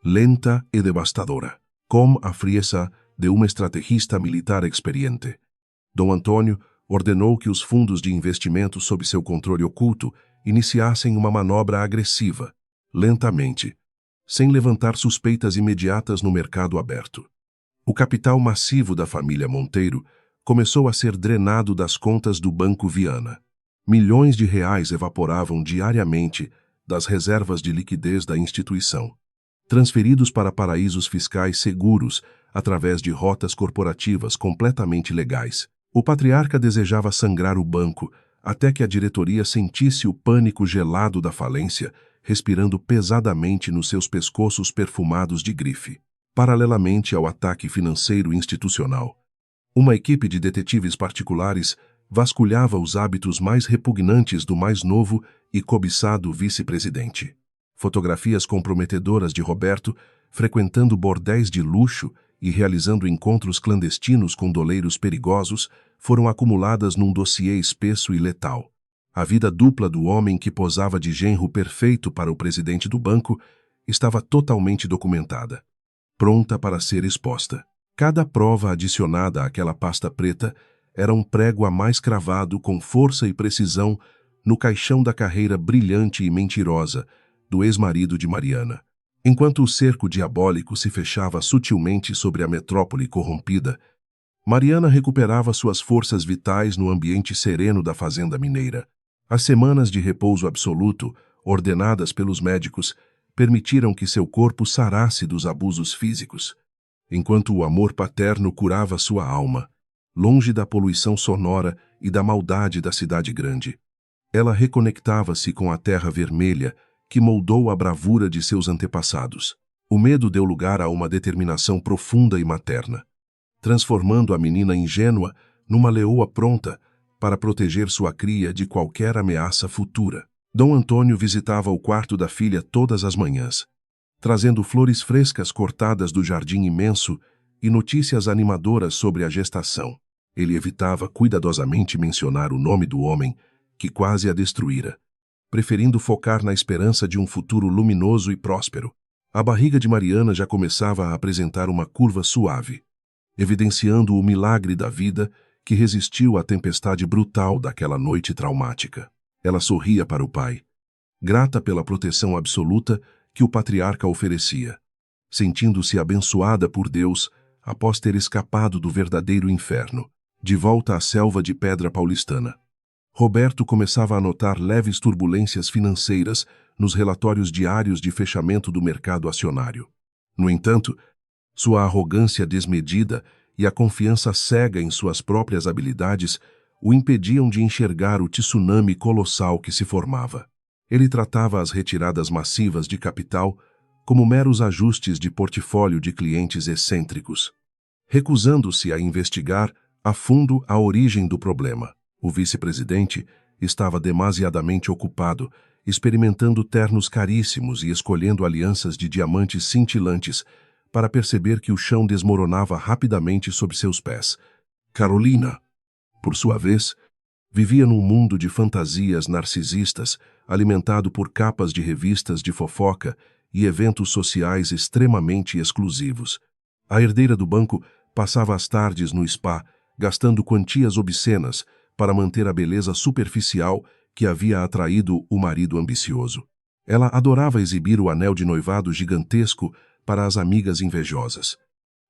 lenta e devastadora, com a frieza de um estrategista militar experiente. Dom Antônio ordenou que os fundos de investimento sob seu controle oculto iniciassem uma manobra agressiva, lentamente, sem levantar suspeitas imediatas no mercado aberto. O capital massivo da família Monteiro começou a ser drenado das contas do Banco Viana. Milhões de reais evaporavam diariamente das reservas de liquidez da instituição, transferidos para paraísos fiscais seguros através de rotas corporativas completamente legais. O patriarca desejava sangrar o banco até que a diretoria sentisse o pânico gelado da falência, respirando pesadamente nos seus pescoços perfumados de grife. Paralelamente ao ataque financeiro institucional, uma equipe de detetives particulares vasculhava os hábitos mais repugnantes do mais novo e cobiçado vice-presidente. Fotografias comprometedoras de Roberto frequentando bordéis de luxo e realizando encontros clandestinos com doleiros perigosos foram acumuladas num dossiê espesso e letal. A vida dupla do homem que posava de genro perfeito para o presidente do banco estava totalmente documentada, pronta para ser exposta. Cada prova adicionada àquela pasta preta era um prego a mais cravado com força e precisão no caixão da carreira brilhante e mentirosa do ex-marido de Mariana. Enquanto o cerco diabólico se fechava sutilmente sobre a metrópole corrompida, Mariana recuperava suas forças vitais no ambiente sereno da fazenda mineira. As semanas de repouso absoluto, ordenadas pelos médicos, permitiram que seu corpo sarasse dos abusos físicos, enquanto o amor paterno curava sua alma, longe da poluição sonora e da maldade da cidade grande. Ela reconectava-se com a terra vermelha que moldou a bravura de seus antepassados. O medo deu lugar a uma determinação profunda e materna, transformando a menina ingênua numa leoa pronta para proteger sua cria de qualquer ameaça futura. Dom Antônio visitava o quarto da filha todas as manhãs, trazendo flores frescas cortadas do jardim imenso e notícias animadoras sobre a gestação. Ele evitava cuidadosamente mencionar o nome do homem que quase a destruíra, preferindo focar na esperança de um futuro luminoso e próspero. A barriga de Mariana já começava a apresentar uma curva suave, evidenciando o milagre da vida que resistiu à tempestade brutal daquela noite traumática. Ela sorria para o pai, grata pela proteção absoluta que o patriarca oferecia, sentindo-se abençoada por Deus após ter escapado do verdadeiro inferno, de volta à selva de pedra paulistana. Roberto começava a notar leves turbulências financeiras nos relatórios diários de fechamento do mercado acionário. No entanto, sua arrogância desmedida e a confiança cega em suas próprias habilidades o impediam de enxergar o tsunami colossal que se formava. Ele tratava as retiradas massivas de capital como meros ajustes de portfólio de clientes excêntricos, recusando-se a investigar a fundo a origem do problema. O vice-presidente estava demasiadamente ocupado, experimentando ternos caríssimos e escolhendo alianças de diamantes cintilantes para perceber que o chão desmoronava rapidamente sob seus pés. Carolina, por sua vez, vivia num mundo de fantasias narcisistas, alimentado por capas de revistas de fofoca e eventos sociais extremamente exclusivos. A herdeira do banco passava as tardes no spa, gastando quantias obscenas para manter a beleza superficial que havia atraído o marido ambicioso. Ela adorava exibir o anel de noivado gigantesco para as amigas invejosas,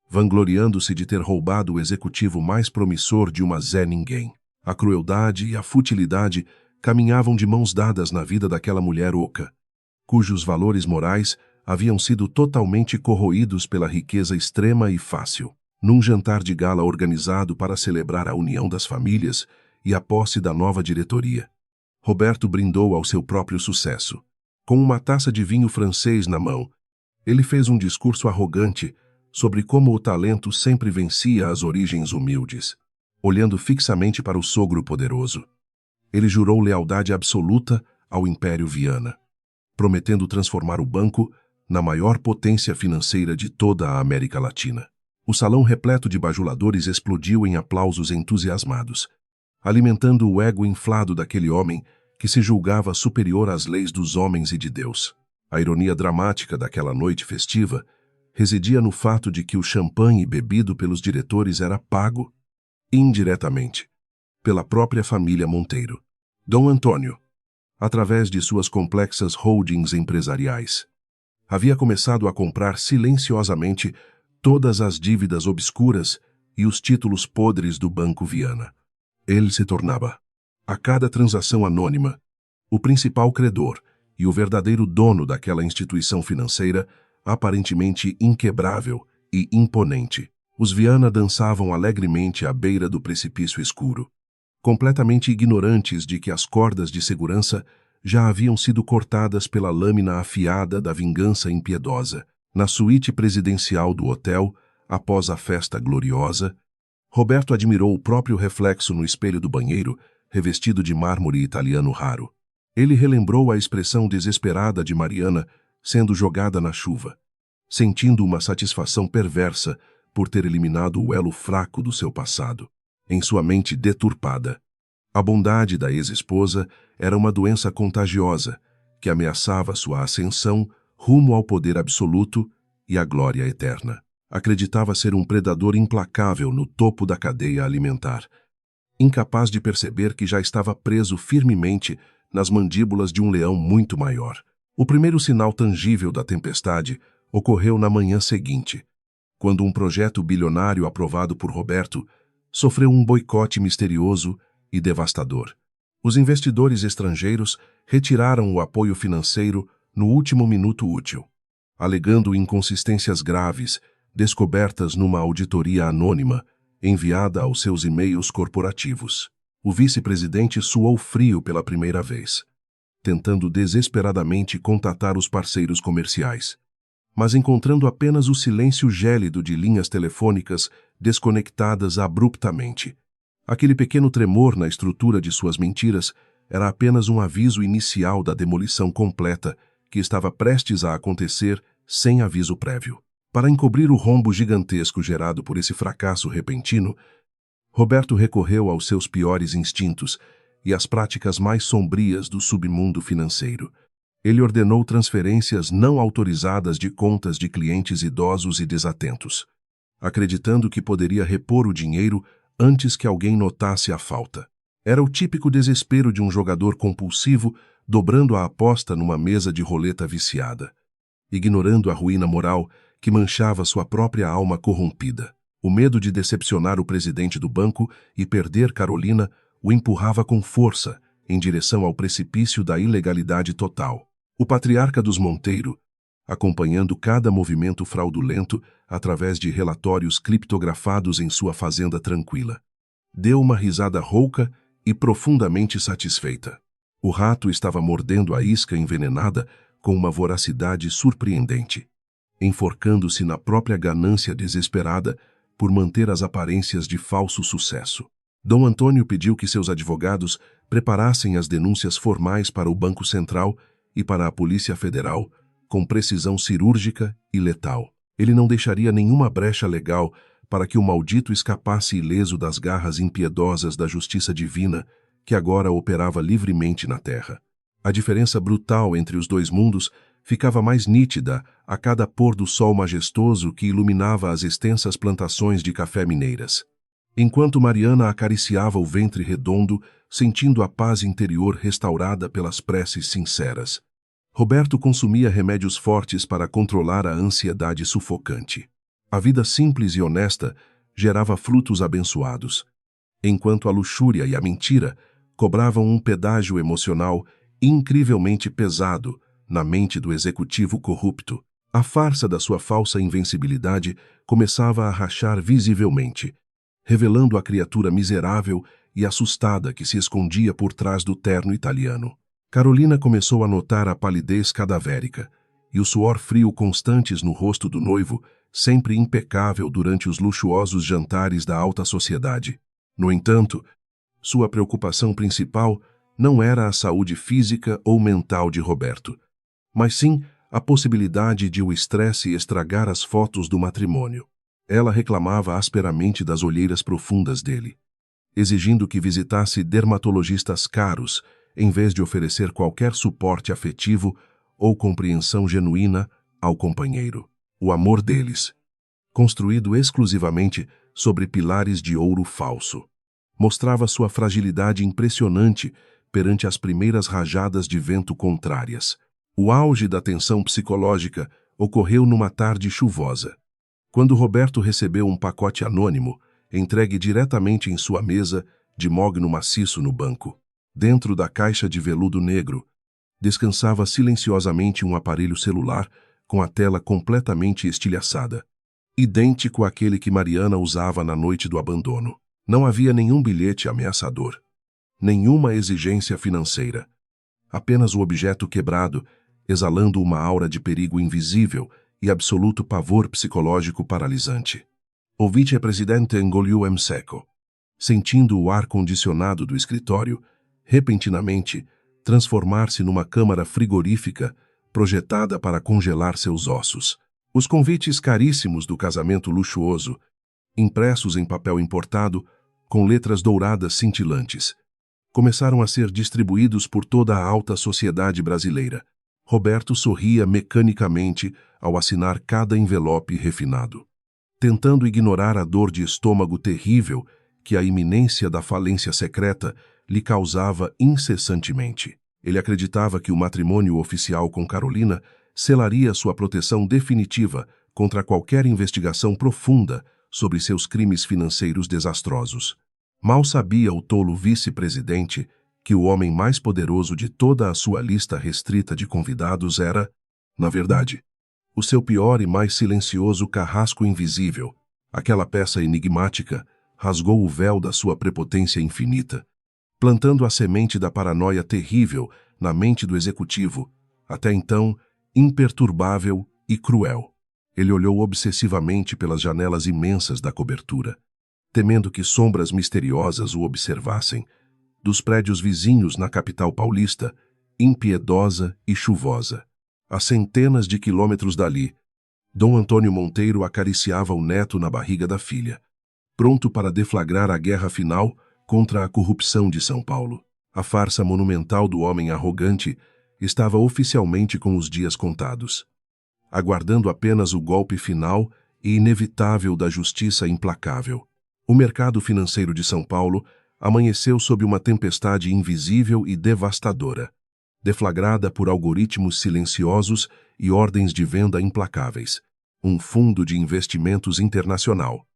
vangloriando-se de ter roubado o executivo mais promissor de uma Zé Ninguém. A crueldade e a futilidade caminhavam de mãos dadas na vida daquela mulher oca, cujos valores morais haviam sido totalmente corroídos pela riqueza extrema e fácil. Num jantar de gala organizado para celebrar a união das famílias e a posse da nova diretoria, Roberto brindou ao seu próprio sucesso. Com uma taça de vinho francês na mão, ele fez um discurso arrogante sobre como o talento sempre vencia as origens humildes. Olhando fixamente para o sogro poderoso, ele jurou lealdade absoluta ao Império Viana, prometendo transformar o banco na maior potência financeira de toda a América Latina. O salão repleto de bajuladores explodiu em aplausos entusiasmados, alimentando o ego inflado daquele homem que se julgava superior às leis dos homens e de Deus. A ironia dramática daquela noite festiva residia no fato de que o champanhe bebido pelos diretores era pago, indiretamente, pela própria família Monteiro. Dom Antônio, através de suas complexas holdings empresariais, havia começado a comprar silenciosamente todas as dívidas obscuras e os títulos podres do Banco Viana. Ele se tornava, a cada transação anônima, o principal credor e o verdadeiro dono daquela instituição financeira aparentemente inquebrável e imponente. Os Viana dançavam alegremente à beira do precipício escuro, completamente ignorantes de que as cordas de segurança já haviam sido cortadas pela lâmina afiada da vingança impiedosa. Na suíte presidencial do hotel, após a festa gloriosa, Roberto admirou o próprio reflexo no espelho do banheiro, revestido de mármore italiano raro. Ele relembrou a expressão desesperada de Mariana sendo jogada na chuva, sentindo uma satisfação perversa por ter eliminado o elo fraco do seu passado. Em sua mente deturpada, a bondade da ex-esposa era uma doença contagiosa que ameaçava sua ascensão rumo ao poder absoluto e à glória eterna. Acreditava ser um predador implacável no topo da cadeia alimentar, incapaz de perceber que já estava preso firmemente nas mandíbulas de um leão muito maior. O primeiro sinal tangível da tempestade ocorreu na manhã seguinte, quando um projeto bilionário aprovado por Roberto sofreu um boicote misterioso e devastador. Os investidores estrangeiros retiraram o apoio financeiro no último minuto útil, alegando inconsistências graves descobertas numa auditoria anônima enviada aos seus e-mails corporativos. O vice-presidente suou frio pela primeira vez, tentando desesperadamente contatar os parceiros comerciais, mas encontrando apenas o silêncio gélido de linhas telefônicas desconectadas abruptamente. Aquele pequeno tremor na estrutura de suas mentiras era apenas um aviso inicial da demolição completa que estava prestes a acontecer sem aviso prévio. Para encobrir o rombo gigantesco gerado por esse fracasso repentino, Roberto recorreu aos seus piores instintos e às práticas mais sombrias do submundo financeiro. Ele ordenou transferências não autorizadas de contas de clientes idosos e desatentos, acreditando que poderia repor o dinheiro antes que alguém notasse a falta. Era o típico desespero de um jogador compulsivo dobrando a aposta numa mesa de roleta viciada, ignorando a ruína moral que manchava sua própria alma corrompida. O medo de decepcionar o presidente do banco e perder Carolina o empurrava com força em direção ao precipício da ilegalidade total. O patriarca dos Monteiro, acompanhando cada movimento fraudulento através de relatórios criptografados em sua fazenda tranquila, deu uma risada rouca e profundamente satisfeita. O rato estava mordendo a isca envenenada com uma voracidade surpreendente, enforcando-se na própria ganância desesperada por manter as aparências de falso sucesso. Dom Antônio pediu que seus advogados preparassem as denúncias formais para o Banco Central e para a Polícia Federal com precisão cirúrgica e letal. Ele não deixaria nenhuma brecha legal para que o maldito escapasse ileso das garras impiedosas da justiça divina que agora operava livremente na terra. A diferença brutal entre os dois mundos ficava mais nítida a cada pôr do sol majestoso que iluminava as extensas plantações de café mineiras. Enquanto Mariana acariciava o ventre redondo, sentindo a paz interior restaurada pelas preces sinceras, Roberto consumia remédios fortes para controlar a ansiedade sufocante. A vida simples e honesta gerava frutos abençoados, enquanto a luxúria e a mentira cobravam um pedágio emocional incrivelmente pesado na mente do executivo corrupto. A farsa da sua falsa invencibilidade começava a rachar visivelmente, revelando a criatura miserável e assustada que se escondia por trás do terno italiano. Carolina começou a notar a palidez cadavérica e o suor frio constantes no rosto do noivo, sempre impecável durante os luxuosos jantares da alta sociedade. No entanto, sua preocupação principal não era a saúde física ou mental de Roberto, mas sim a possibilidade de o estresse estragar as fotos do matrimônio. Ela reclamava asperamente das olheiras profundas dele, exigindo que visitasse dermatologistas caros em vez de oferecer qualquer suporte afetivo ou compreensão genuína ao companheiro. O amor deles, construído exclusivamente sobre pilares de ouro falso, mostrava sua fragilidade impressionante perante as primeiras rajadas de vento contrárias. O auge da tensão psicológica ocorreu numa tarde chuvosa, quando Roberto recebeu um pacote anônimo, entregue diretamente em sua mesa de mogno maciço no banco. Dentro da caixa de veludo negro, descansava silenciosamente um aparelho celular com a tela completamente estilhaçada, idêntico àquele que Mariana usava na noite do abandono. Não havia nenhum bilhete ameaçador, nenhuma exigência financeira, apenas o objeto quebrado, exalando uma aura de perigo invisível e absoluto pavor psicológico paralisante. O vice-presidente engoliu em seco, sentindo o ar-condicionado do escritório, repentinamente, transformar-se numa câmara frigorífica projetada para congelar seus ossos. Os convites caríssimos do casamento luxuoso, impressos em papel importado, com letras douradas cintilantes, começaram a ser distribuídos por toda a alta sociedade brasileira. Roberto sorria mecanicamente ao assinar cada envelope refinado, tentando ignorar a dor de estômago terrível que a iminência da falência secreta lhe causava incessantemente. Ele acreditava que o matrimônio oficial com Carolina selaria sua proteção definitiva contra qualquer investigação profunda sobre seus crimes financeiros desastrosos. Mal sabia o tolo vice-presidente que o homem mais poderoso de toda a sua lista restrita de convidados era, na verdade, o seu pior e mais silencioso carrasco invisível. Aquela peça enigmática rasgou o véu da sua prepotência infinita, plantando a semente da paranoia terrível na mente do executivo, até então imperturbável e cruel. Ele olhou obsessivamente pelas janelas imensas da cobertura, temendo que sombras misteriosas o observassem, dos prédios vizinhos na capital paulista, impiedosa e chuvosa. A centenas de quilômetros dali, Dom Antônio Monteiro acariciava o neto na barriga da filha, pronto para deflagrar a guerra final contra a corrupção de São Paulo. A farsa monumental do homem arrogante estava oficialmente com os dias contados, aguardando apenas o golpe final e inevitável da justiça implacável. O mercado financeiro de São Paulo amanheceu sob uma tempestade invisível e devastadora, deflagrada por algoritmos silenciosos e ordens de venda implacáveis. Um fundo de investimentos internacional,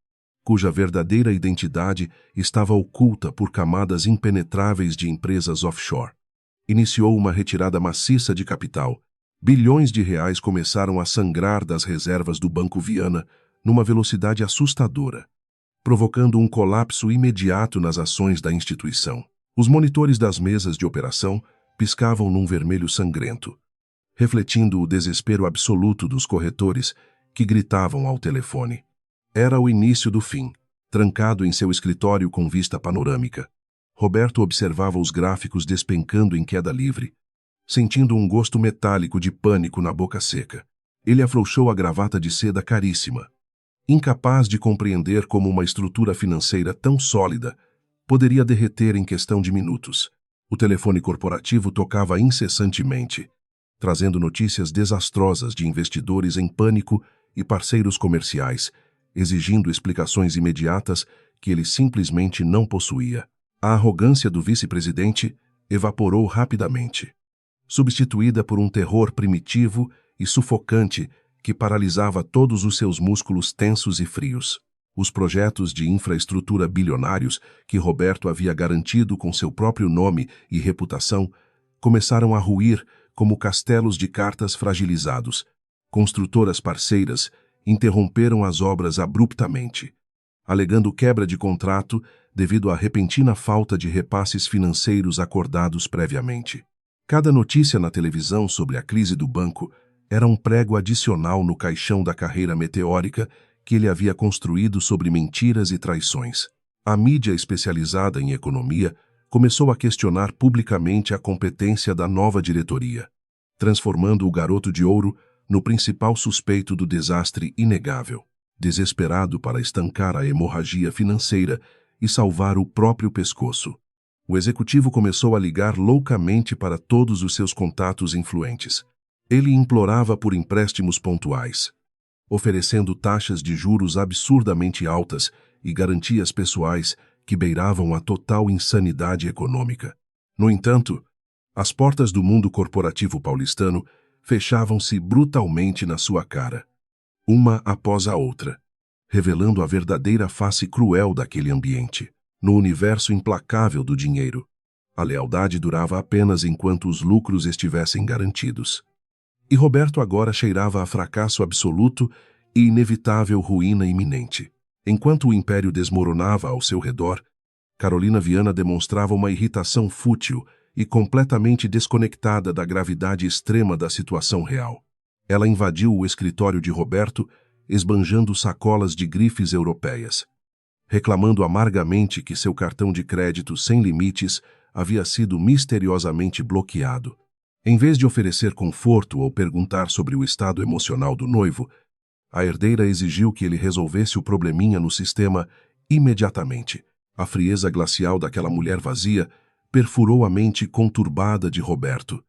cuja verdadeira identidade estava oculta por camadas impenetráveis de empresas offshore, iniciou uma retirada maciça de capital. Bilhões de reais começaram a sangrar das reservas do Banco Viana numa velocidade assustadora, provocando um colapso imediato nas ações da instituição. Os monitores das mesas de operação piscavam num vermelho sangrento, refletindo o desespero absoluto dos corretores que gritavam ao telefone. Era o início do fim. Trancado em seu escritório com vista panorâmica, Roberto observava os gráficos despencando em queda livre, sentindo um gosto metálico de pânico na boca seca. Ele afrouxou a gravata de seda caríssima, incapaz de compreender como uma estrutura financeira tão sólida poderia derreter em questão de minutos. O telefone corporativo tocava incessantemente, trazendo notícias desastrosas de investidores em pânico e parceiros comerciais, exigindo explicações imediatas que ele simplesmente não possuía. A arrogância do vice-presidente evaporou rapidamente, substituída por um terror primitivo e sufocante que paralisava todos os seus músculos tensos e frios. Os projetos de infraestrutura bilionários que Roberto havia garantido com seu próprio nome e reputação começaram a ruir como castelos de cartas fragilizados. Construtoras parceiras interromperam as obras abruptamente, alegando quebra de contrato devido à repentina falta de repasses financeiros acordados previamente. Cada notícia na televisão sobre a crise do banco era um prego adicional no caixão da carreira meteórica que ele havia construído sobre mentiras e traições. A mídia especializada em economia começou a questionar publicamente a competência da nova diretoria, transformando o garoto de ouro no principal suspeito do desastre inegável. Desesperado para estancar a hemorragia financeira e salvar o próprio pescoço, o executivo começou a ligar loucamente para todos os seus contatos influentes. Ele implorava por empréstimos pontuais, oferecendo taxas de juros absurdamente altas e garantias pessoais que beiravam a total insanidade econômica. No entanto, as portas do mundo corporativo paulistano fechavam-se brutalmente na sua cara, uma após a outra, revelando a verdadeira face cruel daquele ambiente. No universo implacável do dinheiro, a lealdade durava apenas enquanto os lucros estivessem garantidos. E Roberto agora cheirava a fracasso absoluto e inevitável ruína iminente. Enquanto o império desmoronava ao seu redor, Carolina Viana demonstrava uma irritação fútil e completamente desconectada da gravidade extrema da situação real. Ela invadiu o escritório de Roberto, esbanjando sacolas de grifes europeias, reclamando amargamente que seu cartão de crédito sem limites havia sido misteriosamente bloqueado. Em vez de oferecer conforto ou perguntar sobre o estado emocional do noivo, a herdeira exigiu que ele resolvesse o probleminha no sistema imediatamente. A frieza glacial daquela mulher vazia perfurou a mente conturbada de Roberto,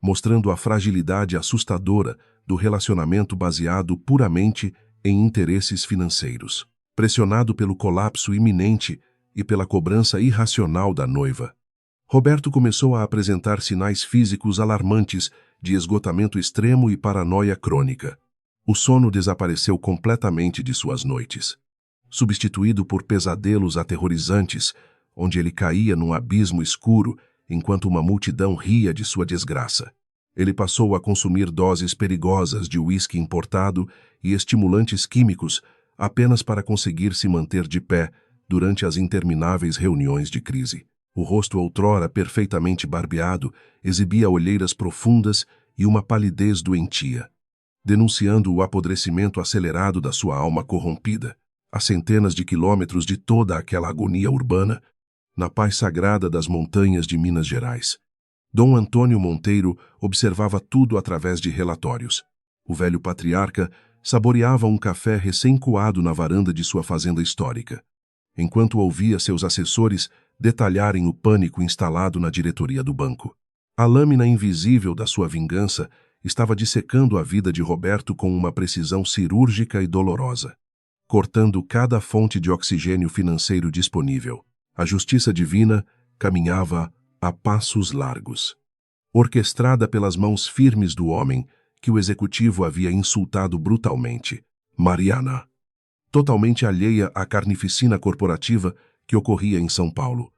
mostrando a fragilidade assustadora do relacionamento baseado puramente em interesses financeiros. Pressionado pelo colapso iminente e pela cobrança irracional da noiva, Roberto começou a apresentar sinais físicos alarmantes de esgotamento extremo e paranoia crônica. O sono desapareceu completamente de suas noites, substituído por pesadelos aterrorizantes, onde ele caía num abismo escuro enquanto uma multidão ria de sua desgraça. Ele passou a consumir doses perigosas de uísque importado e estimulantes químicos apenas para conseguir se manter de pé durante as intermináveis reuniões de crise. O rosto outrora perfeitamente barbeado exibia olheiras profundas e uma palidez doentia, denunciando o apodrecimento acelerado da sua alma corrompida. A centenas de quilômetros de toda aquela agonia urbana, na paz sagrada das montanhas de Minas Gerais, Dom Antônio Monteiro observava tudo através de relatórios. O velho patriarca saboreava um café recém-coado na varanda de sua fazenda histórica, enquanto ouvia seus assessores detalharem o pânico instalado na diretoria do banco. A lâmina invisível da sua vingança estava dissecando a vida de Roberto com uma precisão cirúrgica e dolorosa, cortando cada fonte de oxigênio financeiro disponível. A justiça divina caminhava a passos largos, orquestrada pelas mãos firmes do homem que o executivo havia insultado brutalmente, Mariana, totalmente alheia à carnificina corporativa que ocorria em São Paulo.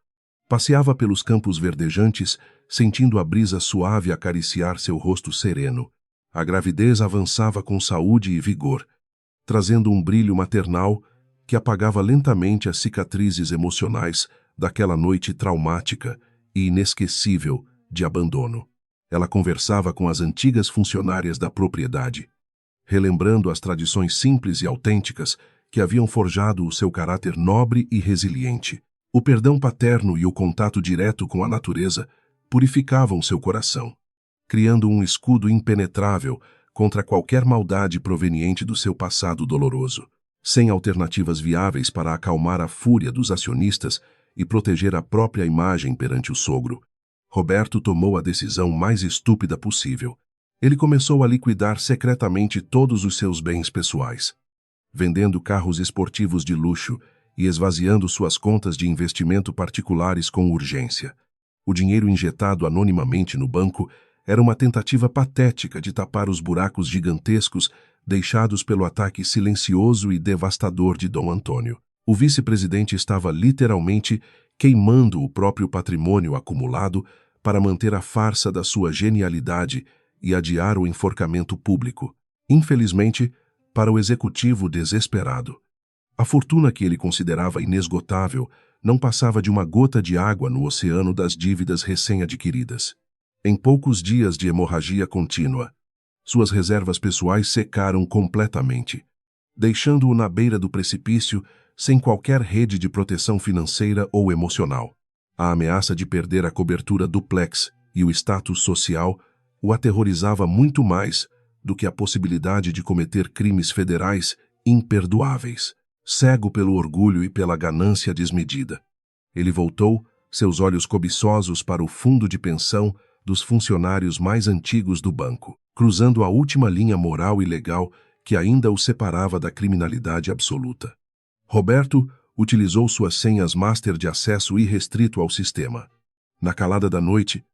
Passeava pelos campos verdejantes, sentindo a brisa suave acariciar seu rosto sereno. A gravidez avançava com saúde e vigor, trazendo um brilho maternal que apagava lentamente as cicatrizes emocionais daquela noite traumática e inesquecível de abandono. Ela conversava com as antigas funcionárias da propriedade, relembrando as tradições simples e autênticas que haviam forjado o seu caráter nobre e resiliente. O perdão paterno e o contato direto com a natureza purificavam seu coração, criando um escudo impenetrável contra qualquer maldade proveniente do seu passado doloroso. Sem alternativas viáveis para acalmar a fúria dos acionistas e proteger a própria imagem perante o sogro, Roberto tomou a decisão mais estúpida possível. Ele começou a liquidar secretamente todos os seus bens pessoais, vendendo carros esportivos de luxo e esvaziando suas contas de investimento particulares com urgência. O dinheiro injetado anonimamente no banco era uma tentativa patética de tapar os buracos gigantescos deixados pelo ataque silencioso e devastador de Dom Antônio. O vice-presidente estava literalmente queimando o próprio patrimônio acumulado para manter a farsa da sua genialidade e adiar o enforcamento público. Infelizmente, para o executivo desesperado, a fortuna que ele considerava inesgotável não passava de uma gota de água no oceano das dívidas recém-adquiridas. Em poucos dias de hemorragia contínua, suas reservas pessoais secaram completamente, deixando-o na beira do precipício sem qualquer rede de proteção financeira ou emocional. A ameaça de perder a cobertura duplex e o status social o aterrorizava muito mais do que a possibilidade de cometer crimes federais imperdoáveis. Cego pelo orgulho e pela ganância desmedida, ele voltou, seus olhos cobiçosos, para o fundo de pensão dos funcionários mais antigos do banco, cruzando a última linha moral e legal que ainda o separava da criminalidade absoluta. Roberto utilizou suas senhas master de acesso irrestrito ao sistema. Na calada da noite,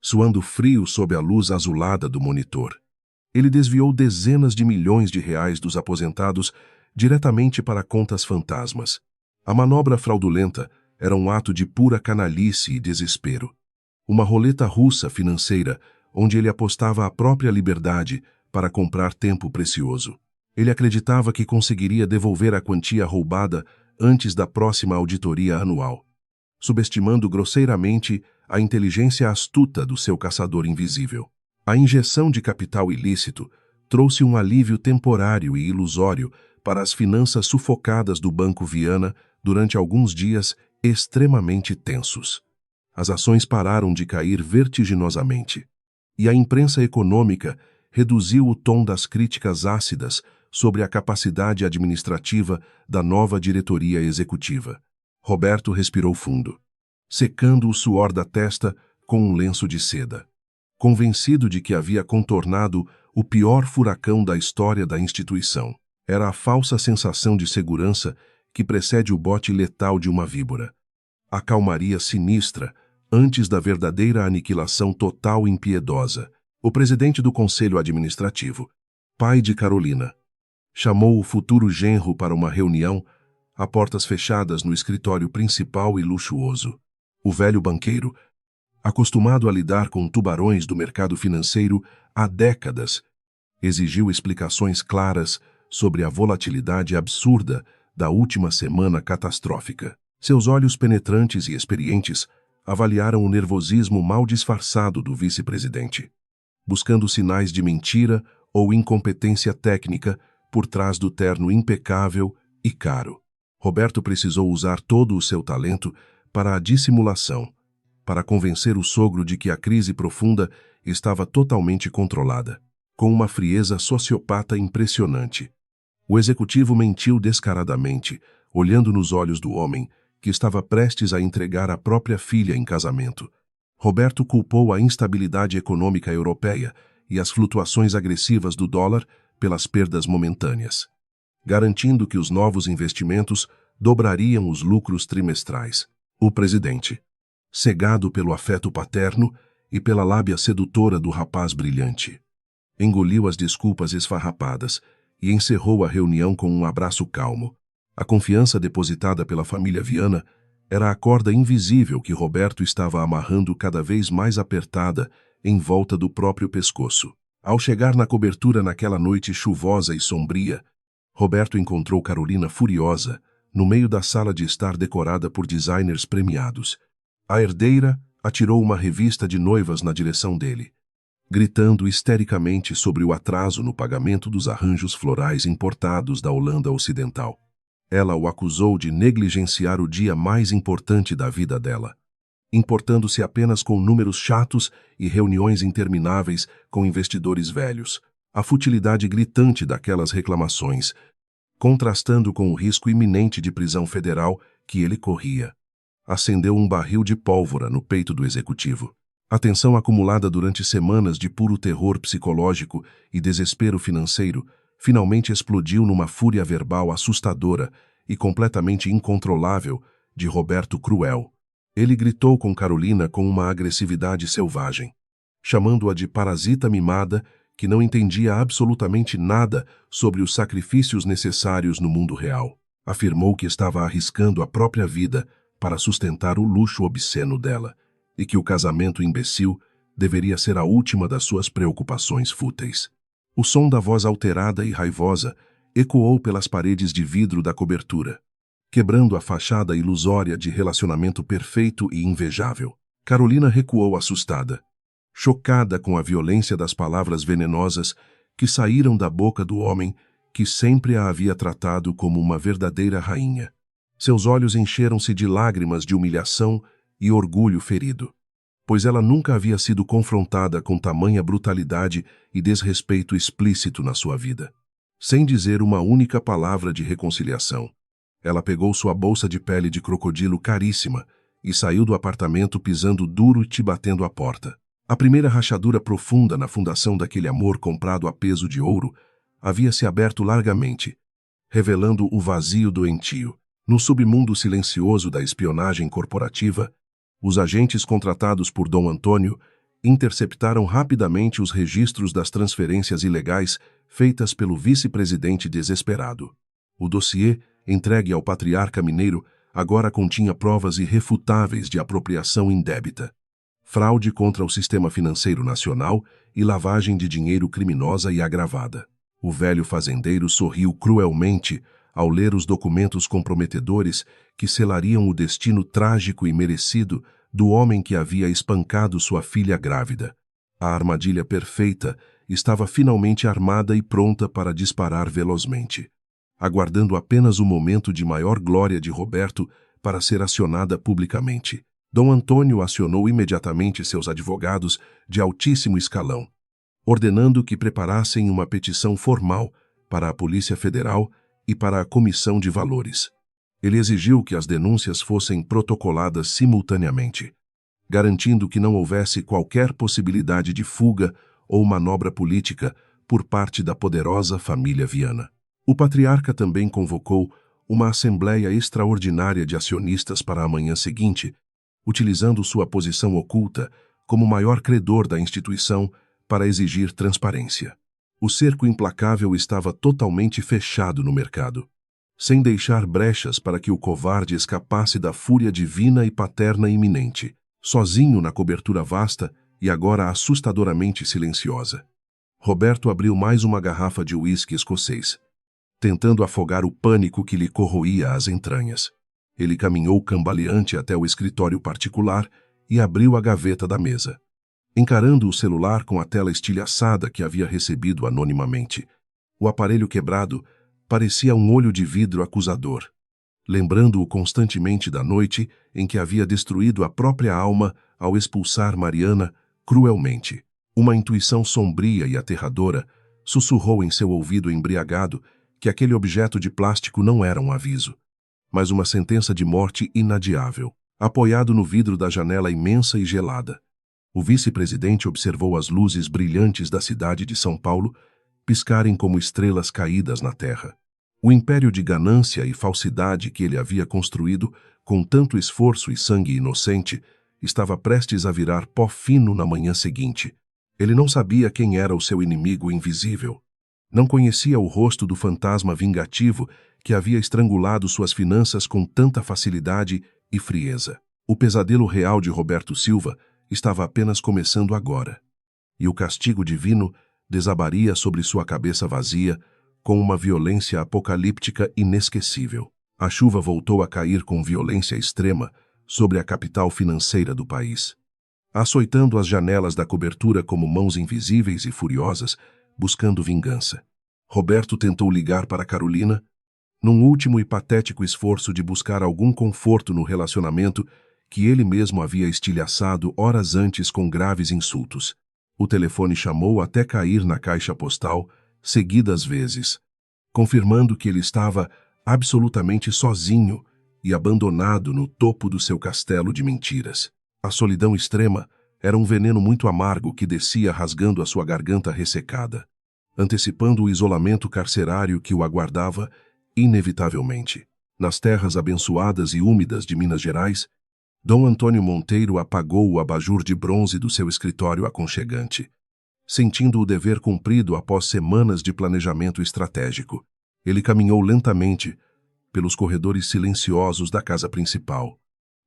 suando frio sob a luz azulada do monitor, ele desviou dezenas de milhões de reais dos aposentados diretamente para contas fantasmas. A manobra fraudulenta era um ato de pura canalice e desespero. Uma roleta russa financeira onde ele apostava a própria liberdade para comprar tempo precioso. Ele acreditava que conseguiria devolver a quantia roubada antes da próxima auditoria anual, subestimando grosseiramente a inteligência astuta do seu caçador invisível. A injeção de capital ilícito trouxe um alívio temporário e ilusório para as finanças sufocadas do Banco Viana durante alguns dias extremamente tensos. As ações pararam de cair vertiginosamente, e a imprensa econômica reduziu o tom das críticas ácidas sobre a capacidade administrativa da nova diretoria executiva. Roberto respirou fundo, secando o suor da testa com um lenço de seda, convencido de que havia contornado o pior furacão da história da instituição. Era a falsa sensação de segurança que precede o bote letal de uma víbora. A calmaria sinistra antes da verdadeira aniquilação total e impiedosa. O presidente do Conselho Administrativo, pai de Carolina, chamou o futuro genro para uma reunião a portas fechadas no escritório principal e luxuoso. O velho banqueiro, acostumado a lidar com tubarões do mercado financeiro há décadas, exigiu explicações claras sobre a volatilidade absurda da última semana catastrófica. Seus olhos penetrantes e experientes avaliaram o nervosismo mal disfarçado do vice-presidente, buscando sinais de mentira ou incompetência técnica por trás do terno impecável e caro. Roberto precisou usar todo o seu talento para a dissimulação, para convencer o sogro de que a crise profunda estava totalmente controlada, com uma frieza sociopata impressionante. O executivo mentiu descaradamente, olhando nos olhos do homem que estava prestes a entregar a própria filha em casamento. Roberto culpou a instabilidade econômica europeia e as flutuações agressivas do dólar pelas perdas momentâneas, garantindo que os novos investimentos dobrariam os lucros trimestrais. O presidente, cegado pelo afeto paterno e pela lábia sedutora do rapaz brilhante, engoliu as desculpas esfarrapadas e encerrou a reunião com um abraço calmo. A confiança depositada pela família Viana era a corda invisível que Roberto estava amarrando cada vez mais apertada em volta do próprio pescoço. Ao chegar na cobertura naquela noite chuvosa e sombria, Roberto encontrou Carolina furiosa, no meio da sala de estar decorada por designers premiados. A herdeira atirou uma revista de noivas na direção dele, gritando histericamente sobre o atraso no pagamento dos arranjos florais importados da Holanda Ocidental. Ela o acusou de negligenciar o dia mais importante da vida dela, importando-se apenas com números chatos e reuniões intermináveis com investidores velhos. A futilidade gritante daquelas reclamações, contrastando com o risco iminente de prisão federal que ele corria, acendeu um barril de pólvora no peito do executivo. A tensão acumulada durante semanas de puro terror psicológico e desespero financeiro finalmente explodiu numa fúria verbal assustadora e completamente incontrolável de Roberto Cruel. Ele gritou com Carolina com uma agressividade selvagem, chamando-a de parasita mimada que não entendia absolutamente nada sobre os sacrifícios necessários no mundo real. Afirmou que estava arriscando a própria vida para sustentar o luxo obsceno dela e que o casamento imbecil deveria ser a última das suas preocupações fúteis. O som da voz alterada e raivosa ecoou pelas paredes de vidro da cobertura, quebrando a fachada ilusória de relacionamento perfeito e invejável. Carolina recuou assustada, chocada com a violência das palavras venenosas que saíram da boca do homem que sempre a havia tratado como uma verdadeira rainha. Seus olhos encheram-se de lágrimas de humilhação e orgulho ferido, pois ela nunca havia sido confrontada com tamanha brutalidade e desrespeito explícito na sua vida. Sem dizer uma única palavra de reconciliação, ela pegou sua bolsa de pele de crocodilo caríssima e saiu do apartamento pisando duro e batendo a porta. A primeira rachadura profunda na fundação daquele amor comprado a peso de ouro havia se aberto largamente, revelando o vazio doentio. No submundo silencioso da espionagem corporativa, os agentes contratados por Dom Antônio interceptaram rapidamente os registros das transferências ilegais feitas pelo vice-presidente desesperado. O dossiê, entregue ao patriarca mineiro, agora continha provas irrefutáveis de apropriação indébita, fraude contra o sistema financeiro nacional e lavagem de dinheiro criminosa e agravada. O velho fazendeiro sorriu cruelmente ao ler os documentos comprometedores que selariam o destino trágico e merecido do homem que havia espancado sua filha grávida. A armadilha perfeita estava finalmente armada e pronta para disparar velozmente, aguardando apenas o momento de maior glória de Roberto para ser acionada publicamente. Dom Antônio acionou imediatamente seus advogados de altíssimo escalão, ordenando que preparassem uma petição formal para a Polícia Federal e para a Comissão de Valores. Ele exigiu que as denúncias fossem protocoladas simultaneamente, garantindo que não houvesse qualquer possibilidade de fuga ou manobra política por parte da poderosa família Viana. O patriarca também convocou uma assembleia extraordinária de acionistas para a manhã seguinte, utilizando sua posição oculta como maior credor da instituição para exigir transparência. O cerco implacável estava totalmente fechado no mercado, sem deixar brechas para que o covarde escapasse da fúria divina e paterna iminente, sozinho na cobertura vasta e agora assustadoramente silenciosa. Roberto abriu mais uma garrafa de uísque escocês, tentando afogar o pânico que lhe corroía as entranhas. Ele caminhou cambaleante até o escritório particular e abriu a gaveta da mesa, encarando o celular com a tela estilhaçada que havia recebido anonimamente. O aparelho quebrado parecia um olho de vidro acusador, lembrando-o constantemente da noite em que havia destruído a própria alma ao expulsar Mariana cruelmente. Uma intuição sombria e aterradora sussurrou em seu ouvido embriagado que aquele objeto de plástico não era um aviso, mas uma sentença de morte inadiável. Apoiado no vidro da janela imensa e gelada, o vice-presidente observou as luzes brilhantes da cidade de São Paulo piscarem como estrelas caídas na terra. O império de ganância e falsidade que ele havia construído com tanto esforço e sangue inocente, estava prestes a virar pó fino na manhã seguinte. Ele não sabia quem era o seu inimigo invisível. Não conhecia o rosto do fantasma vingativo que havia estrangulado suas finanças com tanta facilidade e frieza. O pesadelo real de Roberto Silva estava apenas começando agora. E o castigo divino desabaria sobre sua cabeça vazia com uma violência apocalíptica inesquecível. A chuva voltou a cair com violência extrema sobre a capital financeira do país, açoitando as janelas da cobertura como mãos invisíveis e furiosas, buscando vingança. Roberto tentou ligar para Carolina, num último e patético esforço de buscar algum conforto no relacionamento que ele mesmo havia estilhaçado horas antes com graves insultos. O telefone chamou até cair na caixa postal, seguidas vezes, confirmando que ele estava absolutamente sozinho e abandonado no topo do seu castelo de mentiras. A solidão extrema era um veneno muito amargo que descia rasgando a sua garganta ressecada, antecipando o isolamento carcerário que o aguardava inevitavelmente. Nas terras abençoadas e úmidas de Minas Gerais, Dom Antônio Monteiro apagou o abajur de bronze do seu escritório aconchegante, sentindo o dever cumprido após semanas de planejamento estratégico. Ele caminhou lentamente pelos corredores silenciosos da casa principal,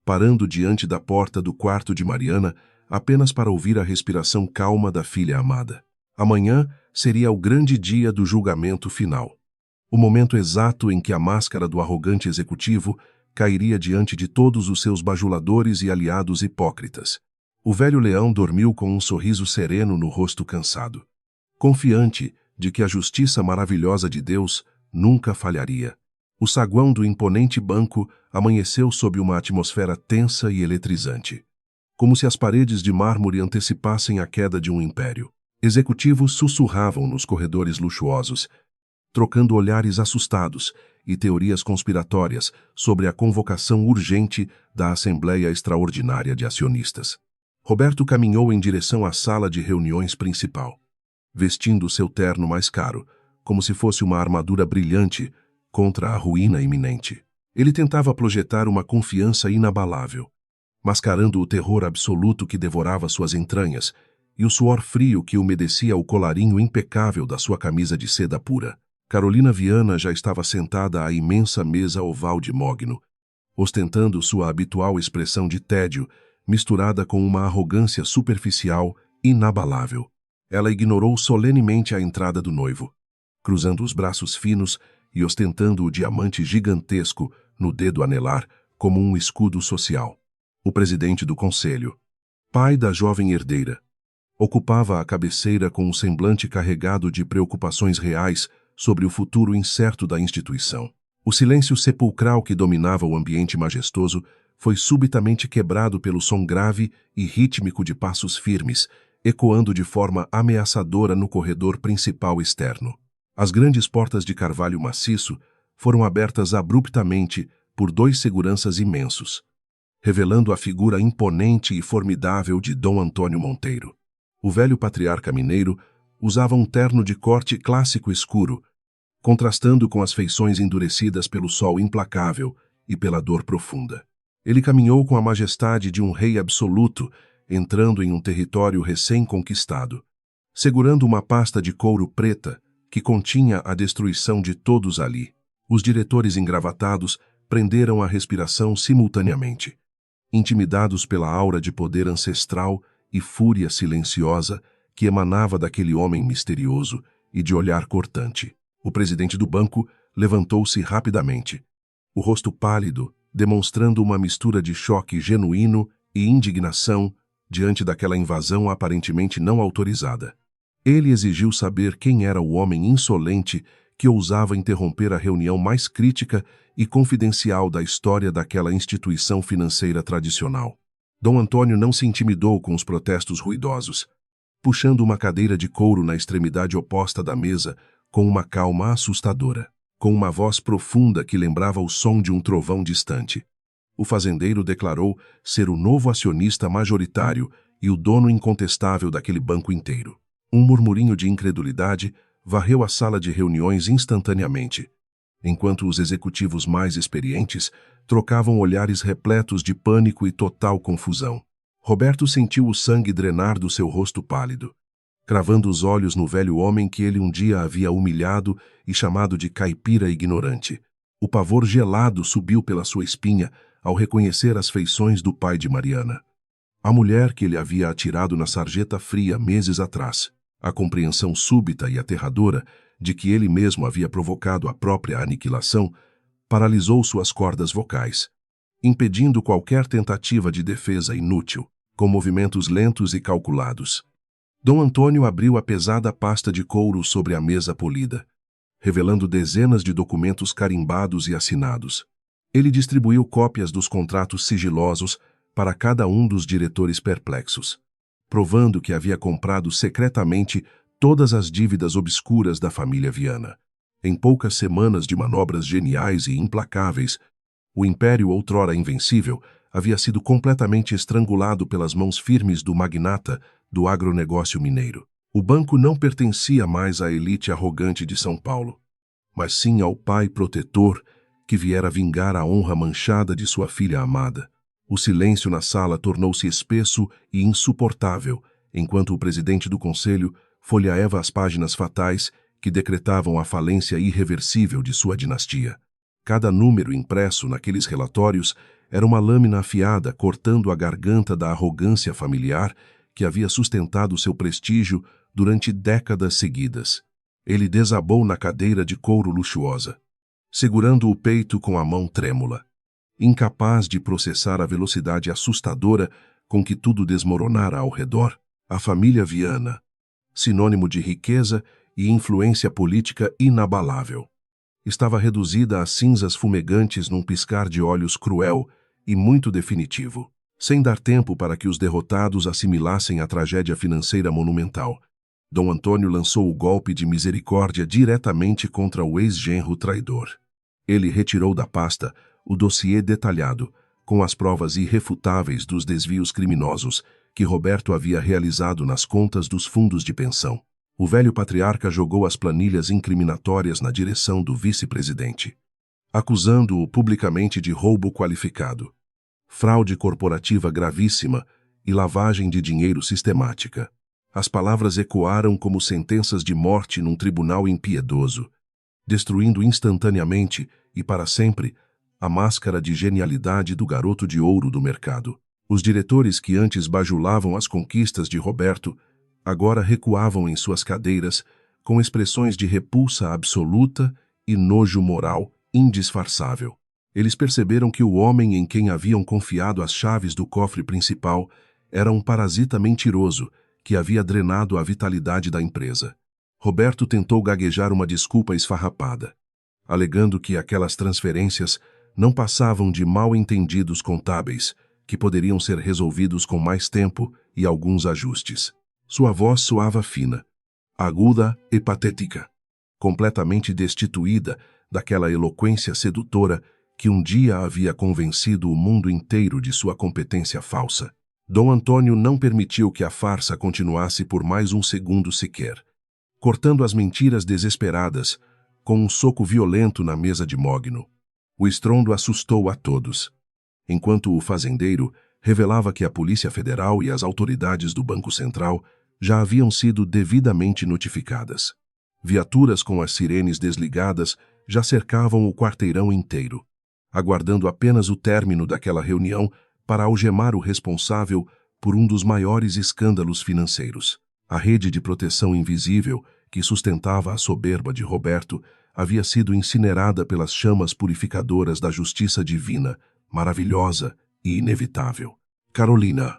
parando diante da porta do quarto de Mariana apenas para ouvir a respiração calma da filha amada. Amanhã seria o grande dia do julgamento final. O momento exato em que a máscara do arrogante executivo cairia diante de todos os seus bajuladores e aliados hipócritas. O velho leão dormiu com um sorriso sereno no rosto cansado, confiante de que a justiça maravilhosa de Deus nunca falharia. O saguão do imponente banco amanheceu sob uma atmosfera tensa e eletrizante, como se as paredes de mármore antecipassem a queda de um império. Executivos sussurravam nos corredores luxuosos, trocando olhares assustados e teorias conspiratórias sobre a convocação urgente da Assembleia Extraordinária de Acionistas. Roberto caminhou em direção à sala de reuniões principal, vestindo seu terno mais caro, como se fosse uma armadura brilhante contra a ruína iminente. Ele tentava projetar uma confiança inabalável, mascarando o terror absoluto que devorava suas entranhas e o suor frio que umedecia o colarinho impecável da sua camisa de seda pura. Carolina Viana já estava sentada à imensa mesa oval de mogno, ostentando sua habitual expressão de tédio, misturada com uma arrogância superficial inabalável. Ela ignorou solenemente a entrada do noivo, cruzando os braços finos e ostentando o diamante gigantesco no dedo anelar como um escudo social. O presidente do conselho, pai da jovem herdeira, ocupava a cabeceira com um semblante carregado de preocupações reais sobre o futuro incerto da instituição. O silêncio sepulcral que dominava o ambiente majestoso foi subitamente quebrado pelo som grave e rítmico de passos firmes, ecoando de forma ameaçadora no corredor principal externo. As grandes portas de carvalho maciço foram abertas abruptamente por dois seguranças imensos, revelando a figura imponente e formidável de Dom Antônio Monteiro. O velho patriarca mineiro usava um terno de corte clássico escuro, contrastando com as feições endurecidas pelo sol implacável e pela dor profunda. Ele caminhou com a majestade de um rei absoluto, entrando em um território recém-conquistado, segurando uma pasta de couro preta que continha a destruição de todos ali. Os diretores engravatados prenderam a respiração simultaneamente, intimidados pela aura de poder ancestral e fúria silenciosa que emanava daquele homem misterioso e de olhar cortante. O presidente do banco levantou-se rapidamente, o rosto pálido, demonstrando uma mistura de choque genuíno e indignação diante daquela invasão aparentemente não autorizada. Ele exigiu saber quem era o homem insolente que ousava interromper a reunião mais crítica e confidencial da história daquela instituição financeira tradicional. Dom Antônio não se intimidou com os protestos ruidosos, puxando uma cadeira de couro na extremidade oposta da mesa com uma calma assustadora, com uma voz profunda que lembrava o som de um trovão distante. O fazendeiro declarou ser o novo acionista majoritário e o dono incontestável daquele banco inteiro. Um murmurinho de incredulidade varreu a sala de reuniões instantaneamente, enquanto os executivos mais experientes trocavam olhares repletos de pânico e total confusão. Roberto sentiu o sangue drenar do seu rosto pálido, cravando os olhos no velho homem que ele um dia havia humilhado e chamado de caipira ignorante. O pavor gelado subiu pela sua espinha ao reconhecer as feições do pai de Mariana. A mulher que ele havia atirado na sarjeta fria meses atrás. A compreensão súbita e aterradora de que ele mesmo havia provocado a própria aniquilação paralisou suas cordas vocais, impedindo qualquer tentativa de defesa inútil, com movimentos lentos e calculados. Dom Antônio abriu a pesada pasta de couro sobre a mesa polida, revelando dezenas de documentos carimbados e assinados. Ele distribuiu cópias dos contratos sigilosos para cada um dos diretores perplexos, provando que havia comprado secretamente todas as dívidas obscuras da família Viana. Em poucas semanas de manobras geniais e implacáveis, o império outrora invencível havia sido completamente estrangulado pelas mãos firmes do magnata do agronegócio mineiro. O banco não pertencia mais à elite arrogante de São Paulo, mas sim ao pai protetor que viera vingar a honra manchada de sua filha amada. O silêncio na sala tornou-se espesso e insuportável, enquanto o presidente do conselho folheava as páginas fatais que decretavam a falência irreversível de sua dinastia. Cada número impresso naqueles relatórios era uma lâmina afiada cortando a garganta da arrogância familiar que havia sustentado seu prestígio durante décadas seguidas. Ele desabou na cadeira de couro luxuosa, segurando o peito com a mão trêmula, incapaz de processar a velocidade assustadora com que tudo desmoronara ao redor. A família Viana, sinônimo de riqueza e influência política inabalável, estava reduzida a cinzas fumegantes num piscar de olhos cruel e muito definitivo, sem dar tempo para que os derrotados assimilassem a tragédia financeira monumental. Dom Antônio lançou o golpe de misericórdia diretamente contra o ex-genro traidor. Ele retirou da pasta o dossiê detalhado, com as provas irrefutáveis dos desvios criminosos que Roberto havia realizado nas contas dos fundos de pensão. O velho patriarca jogou as planilhas incriminatórias na direção do vice-presidente, acusando-o publicamente de roubo qualificado, fraude corporativa gravíssima e lavagem de dinheiro sistemática. As palavras ecoaram como sentenças de morte num tribunal impiedoso, destruindo instantaneamente e para sempre a máscara de genialidade do garoto de ouro do mercado. Os diretores que antes bajulavam as conquistas de Roberto agora recuavam em suas cadeiras com expressões de repulsa absoluta e nojo moral indisfarçável. Eles perceberam que o homem em quem haviam confiado as chaves do cofre principal era um parasita mentiroso que havia drenado a vitalidade da empresa. Roberto tentou gaguejar uma desculpa esfarrapada, alegando que aquelas transferências não passavam de mal-entendidos contábeis que poderiam ser resolvidos com mais tempo e alguns ajustes. Sua voz soava fina, aguda e patética, completamente destituída daquela eloquência sedutora que um dia havia convencido o mundo inteiro de sua competência falsa. Dom Antônio não permitiu que a farsa continuasse por mais um segundo sequer, cortando as mentiras desesperadas com um soco violento na mesa de mogno. O estrondo assustou a todos, enquanto o fazendeiro revelava que a Polícia Federal e as autoridades do Banco Central já haviam sido devidamente notificadas. Viaturas com as sirenes desligadas já cercavam o quarteirão inteiro, aguardando apenas o término daquela reunião para algemar o responsável por um dos maiores escândalos financeiros. A rede de proteção invisível que sustentava a soberba de Roberto havia sido incinerada pelas chamas purificadoras da justiça divina, maravilhosa e inevitável. Carolina,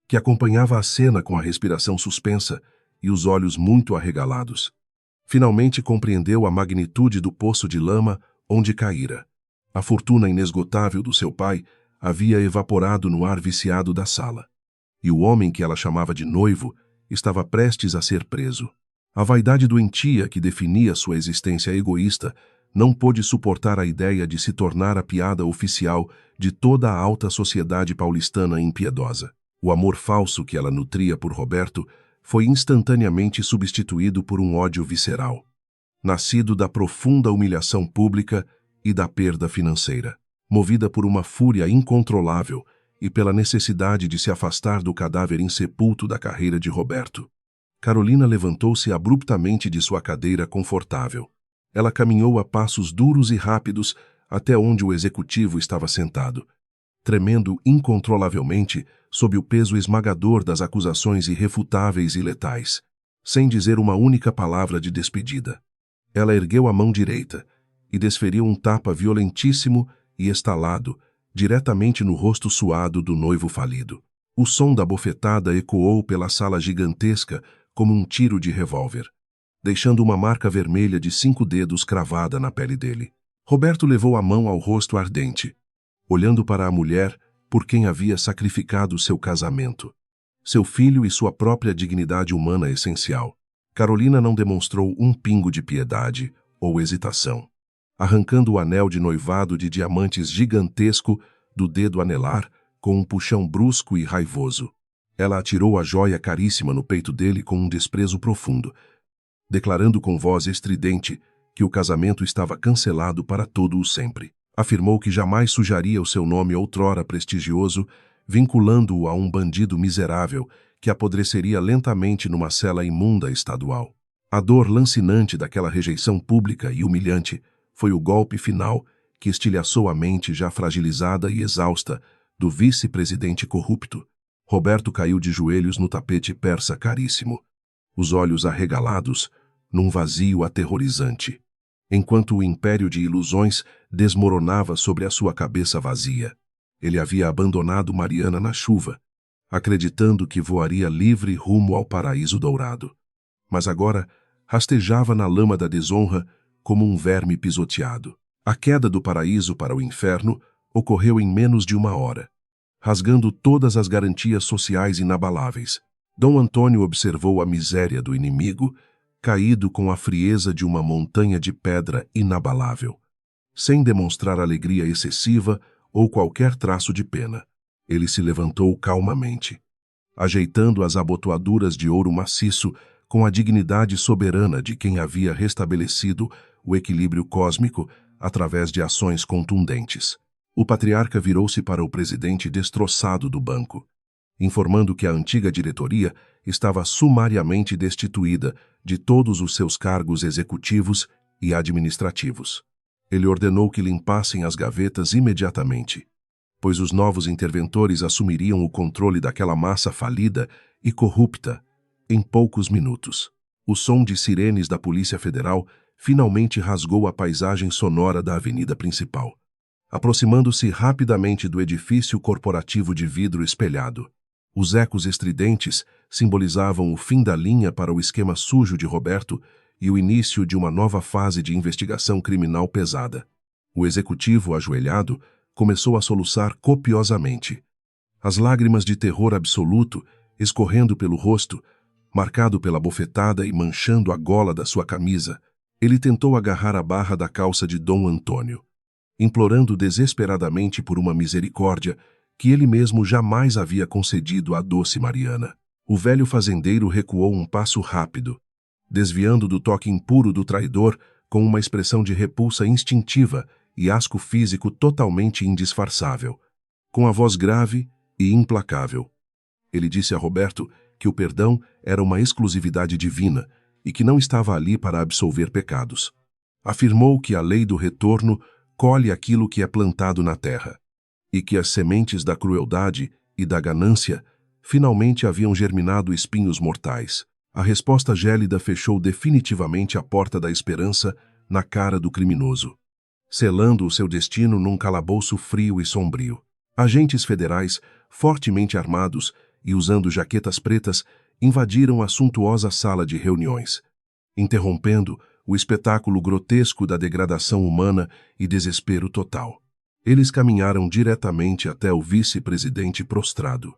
que acompanhava a cena com a respiração suspensa e os olhos muito arregalados, finalmente compreendeu a magnitude do poço de lama onde caíra. A fortuna inesgotável do seu pai havia evaporado no ar viciado da sala, e o homem que ela chamava de noivo estava prestes a ser preso. A vaidade doentia que definia sua existência egoísta não pôde suportar a ideia de se tornar a piada oficial de toda a alta sociedade paulistana impiedosa. O amor falso que ela nutria por Roberto foi instantaneamente substituído por um ódio visceral, nascido da profunda humilhação pública e da perda financeira. movida por uma fúria incontrolável e pela necessidade de se afastar do cadáver insepulto da carreira de Roberto. Carolina levantou-se abruptamente de sua cadeira confortável. Ela caminhou a passos duros e rápidos até onde o executivo estava sentado, tremendo incontrolavelmente sob o peso esmagador das acusações irrefutáveis e letais, sem dizer uma única palavra de despedida. Ela ergueu a mão direita e desferiu um tapa violentíssimo e estalado diretamente no rosto suado do noivo falido. O som da bofetada ecoou pela sala gigantesca como um tiro de revólver, deixando uma marca vermelha de 5 dedos cravada na pele dele. Roberto levou a mão ao rosto ardente, olhando para a mulher por quem havia sacrificado seu casamento, seu filho e sua própria dignidade humana essencial. Carolina não demonstrou um pingo de piedade ou hesitação. Arrancando o anel de noivado de diamantes gigantesco do dedo anelar com um puxão brusco e raivoso, ela atirou a joia caríssima no peito dele com um desprezo profundo, declarando com voz estridente que o casamento estava cancelado para todo o sempre. Afirmou que jamais sujaria o seu nome outrora prestigioso, vinculando-o a um bandido miserável que apodreceria lentamente numa cela imunda estadual. A dor lancinante daquela rejeição pública e humilhante foi o golpe final que estilhaçou a mente já fragilizada e exausta do vice-presidente corrupto. Roberto caiu de joelhos no tapete persa caríssimo, os olhos arregalados, num vazio aterrorizante, enquanto o império de ilusões desmoronava sobre a sua cabeça vazia. Ele havia abandonado Mariana na chuva, acreditando que voaria livre rumo ao paraíso dourado. Mas agora rastejava na lama da desonra como um verme pisoteado. A queda do paraíso para o inferno ocorreu em menos de 1 hora, rasgando todas as garantias sociais inabaláveis. Dom Antônio observou a miséria do inimigo, caído com a frieza de uma montanha de pedra inabalável, sem demonstrar alegria excessiva ou qualquer traço de pena. Ele se levantou calmamente, ajeitando as abotoaduras de ouro maciço com a dignidade soberana de quem havia restabelecido o equilíbrio cósmico através de ações contundentes. O patriarca virou-se para o presidente destroçado do banco, informando que a antiga diretoria estava sumariamente destituída de todos os seus cargos executivos e administrativos. Ele ordenou que limpassem as gavetas imediatamente, pois os novos interventores assumiriam o controle daquela massa falida e corrupta em poucos minutos. O som de sirenes da Polícia Federal finalmente rasgou a paisagem sonora da avenida principal, aproximando-se rapidamente do edifício corporativo de vidro espelhado. Os ecos estridentes simbolizavam o fim da linha para o esquema sujo de Roberto e o início de uma nova fase de investigação criminal pesada. O executivo, ajoelhado, começou a soluçar copiosamente, as lágrimas de terror absoluto escorrendo pelo rosto, marcado pela bofetada e manchando a gola da sua camisa. Ele tentou agarrar a barra da calça de Dom Antônio, implorando desesperadamente por uma misericórdia que ele mesmo jamais havia concedido à doce Mariana. O velho fazendeiro recuou um passo rápido, desviando do toque impuro do traidor com uma expressão de repulsa instintiva e asco físico totalmente indisfarçável. Com a voz grave e implacável, ele disse a Roberto que o perdão era uma exclusividade divina e que não estava ali para absolver pecados. Afirmou que a lei do retorno colhe aquilo que é plantado na terra, e que as sementes da crueldade e da ganância finalmente haviam germinado espinhos mortais. A resposta gélida fechou definitivamente a porta da esperança na cara do criminoso, selando o seu destino num calabouço frio e sombrio. Agentes federais, fortemente armados e usando jaquetas pretas, invadiram a suntuosa sala de reuniões, interrompendo o espetáculo grotesco da degradação humana e desespero total. Eles caminharam diretamente até o vice-presidente prostrado,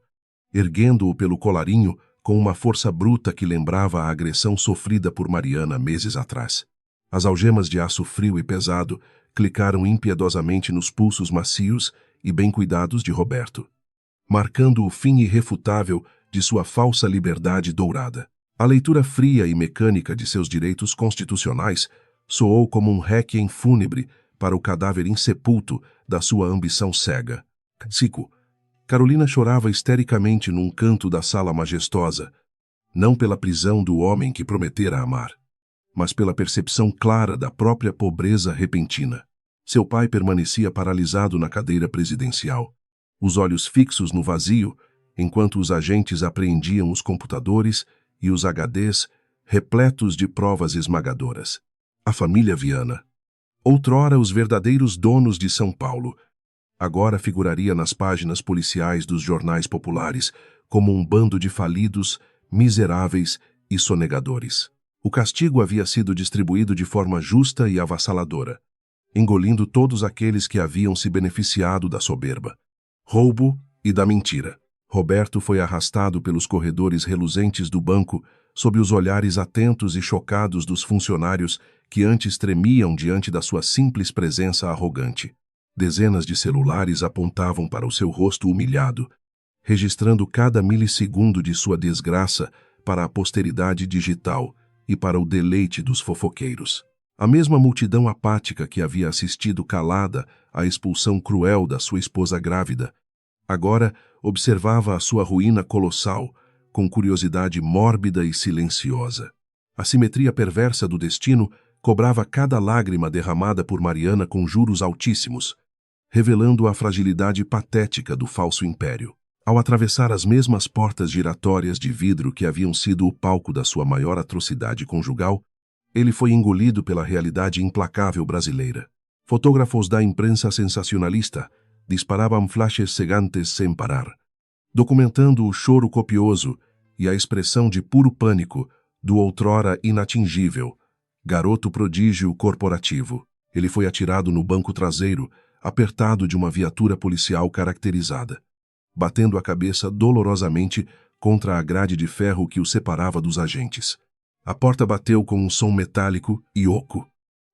erguendo-o pelo colarinho com uma força bruta que lembrava a agressão sofrida por Mariana meses atrás. As algemas de aço frio e pesado clicaram impiedosamente nos pulsos macios e bem cuidados de Roberto, marcando o fim irrefutável de sua falsa liberdade dourada. A leitura fria e mecânica de seus direitos constitucionais soou como um réquiem fúnebre para o cadáver insepulto da sua ambição cega. 5. Carolina chorava histericamente num canto da sala majestosa, não pela prisão do homem que prometera amar, mas pela percepção clara da própria pobreza repentina. Seu pai permanecia paralisado na cadeira presidencial, os olhos fixos no vazio, enquanto os agentes apreendiam os computadores e os HDs repletos de provas esmagadoras. A família Viana, outrora os verdadeiros donos de São Paulo, agora figuraria nas páginas policiais dos jornais populares como um bando de falidos, miseráveis e sonegadores. O castigo havia sido distribuído de forma justa e avassaladora, engolindo todos aqueles que haviam se beneficiado da soberba, roubo e da mentira. Roberto foi arrastado pelos corredores reluzentes do banco sob os olhares atentos e chocados dos funcionários que antes tremiam diante da sua simples presença arrogante. Dezenas de celulares apontavam para o seu rosto humilhado, registrando cada milissegundo de sua desgraça para a posteridade digital e para o deleite dos fofoqueiros. A mesma multidão apática que havia assistido calada à expulsão cruel da sua esposa grávida, agora observava a sua ruína colossal com curiosidade mórbida e silenciosa. A simetria perversa do destino cobrava cada lágrima derramada por Mariana com juros altíssimos, revelando a fragilidade patética do falso império. Ao atravessar as mesmas portas giratórias de vidro que haviam sido o palco da sua maior atrocidade conjugal, ele foi engolido pela realidade implacável brasileira. Fotógrafos da imprensa sensacionalista disparavam flashes cegantes sem parar, documentando o choro copioso e a expressão de puro pânico do outrora inatingível garoto prodígio corporativo. Ele foi atirado no banco traseiro, apertado de uma viatura policial caracterizada, batendo a cabeça dolorosamente contra a grade de ferro que o separava dos agentes. A porta bateu com um som metálico e oco,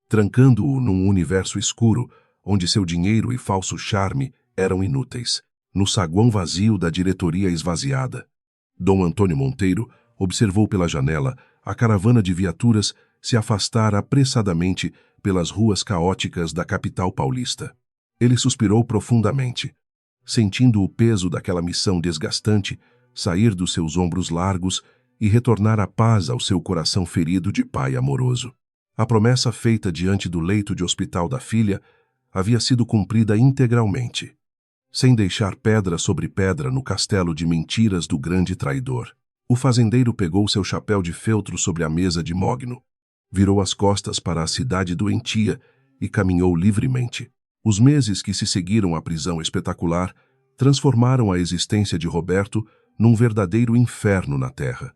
trancando-o num universo escuro, onde seu dinheiro e falso charme eram inúteis. No saguão vazio da diretoria esvaziada, Dom Antônio Monteiro observou pela janela a caravana de viaturas se afastar apressadamente pelas ruas caóticas da capital paulista. Ele suspirou profundamente, sentindo o peso daquela missão desgastante sair dos seus ombros largos e retornar a paz ao seu coração ferido de pai amoroso. A promessa feita diante do leito de hospital da filha havia sido cumprida integralmente, sem deixar pedra sobre pedra no castelo de mentiras do grande traidor. O fazendeiro pegou seu chapéu de feltro sobre a mesa de mogno, virou as costas para a cidade doentia e caminhou livremente. Os meses que se seguiram à prisão espetacular transformaram a existência de Roberto num verdadeiro inferno na terra,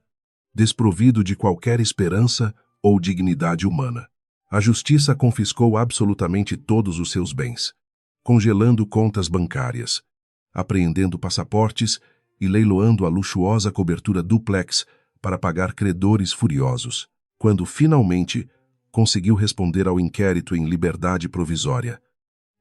desprovido de qualquer esperança ou dignidade humana. A justiça confiscou absolutamente todos os seus bens, congelando contas bancárias, apreendendo passaportes e leiloando a luxuosa cobertura duplex para pagar credores furiosos. Quando finalmente conseguiu responder ao inquérito em liberdade provisória,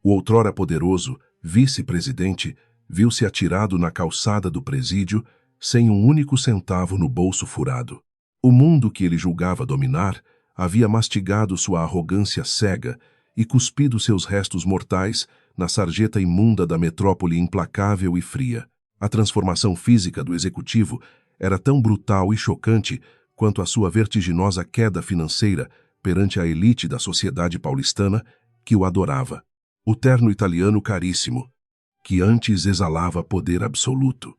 o outrora poderoso vice-presidente viu-se atirado na calçada do presídio sem um único centavo no bolso furado. O mundo que ele julgava dominar havia mastigado sua arrogância cega e cuspido seus restos mortais na sarjeta imunda da metrópole implacável e fria. A transformação física do executivo era tão brutal e chocante quanto a sua vertiginosa queda financeira perante a elite da sociedade paulistana que o adorava. O terno italiano caríssimo, que antes exalava poder absoluto,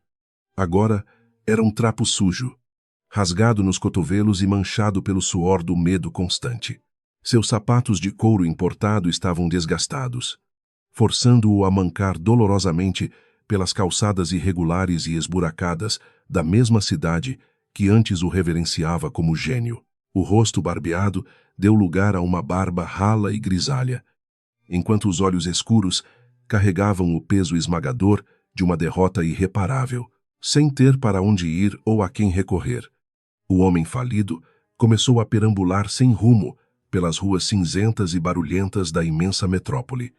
agora era um trapo sujo, rasgado nos cotovelos e manchado pelo suor do medo constante. Seus sapatos de couro importado estavam desgastados, forçando-o a mancar dolorosamente pelas calçadas irregulares e esburacadas da mesma cidade que antes o reverenciava como gênio. O rosto barbeado deu lugar a uma barba rala e grisalha, enquanto os olhos escuros carregavam o peso esmagador de uma derrota irreparável, sem ter para onde ir ou a quem recorrer. O homem falido começou a perambular sem rumo pelas ruas cinzentas e barulhentas da imensa metrópole.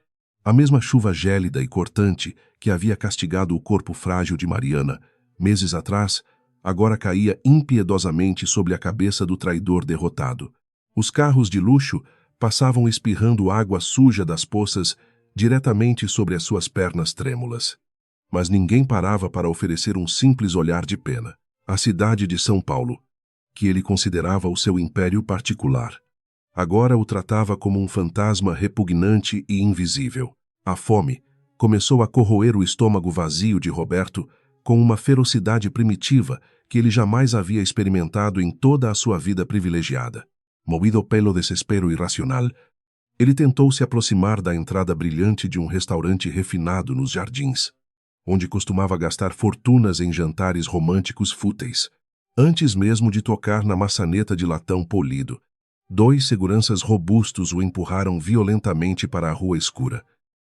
A mesma chuva gélida e cortante que havia castigado o corpo frágil de Mariana meses atrás, agora caía impiedosamente sobre a cabeça do traidor derrotado. Os carros de luxo passavam espirrando água suja das poças diretamente sobre as suas pernas trêmulas. Mas ninguém parava para oferecer um simples olhar de pena. A cidade de São Paulo, que ele considerava o seu império particular, agora o tratava como um fantasma repugnante e invisível. A fome começou a corroer o estômago vazio de Roberto com uma ferocidade primitiva que ele jamais havia experimentado em toda a sua vida privilegiada. Movido pelo desespero irracional, ele tentou se aproximar da entrada brilhante de um restaurante refinado nos jardins, onde costumava gastar fortunas em jantares românticos fúteis. Antes mesmo de tocar na maçaneta de latão polido, 2 seguranças robustos o empurraram violentamente para a rua escura,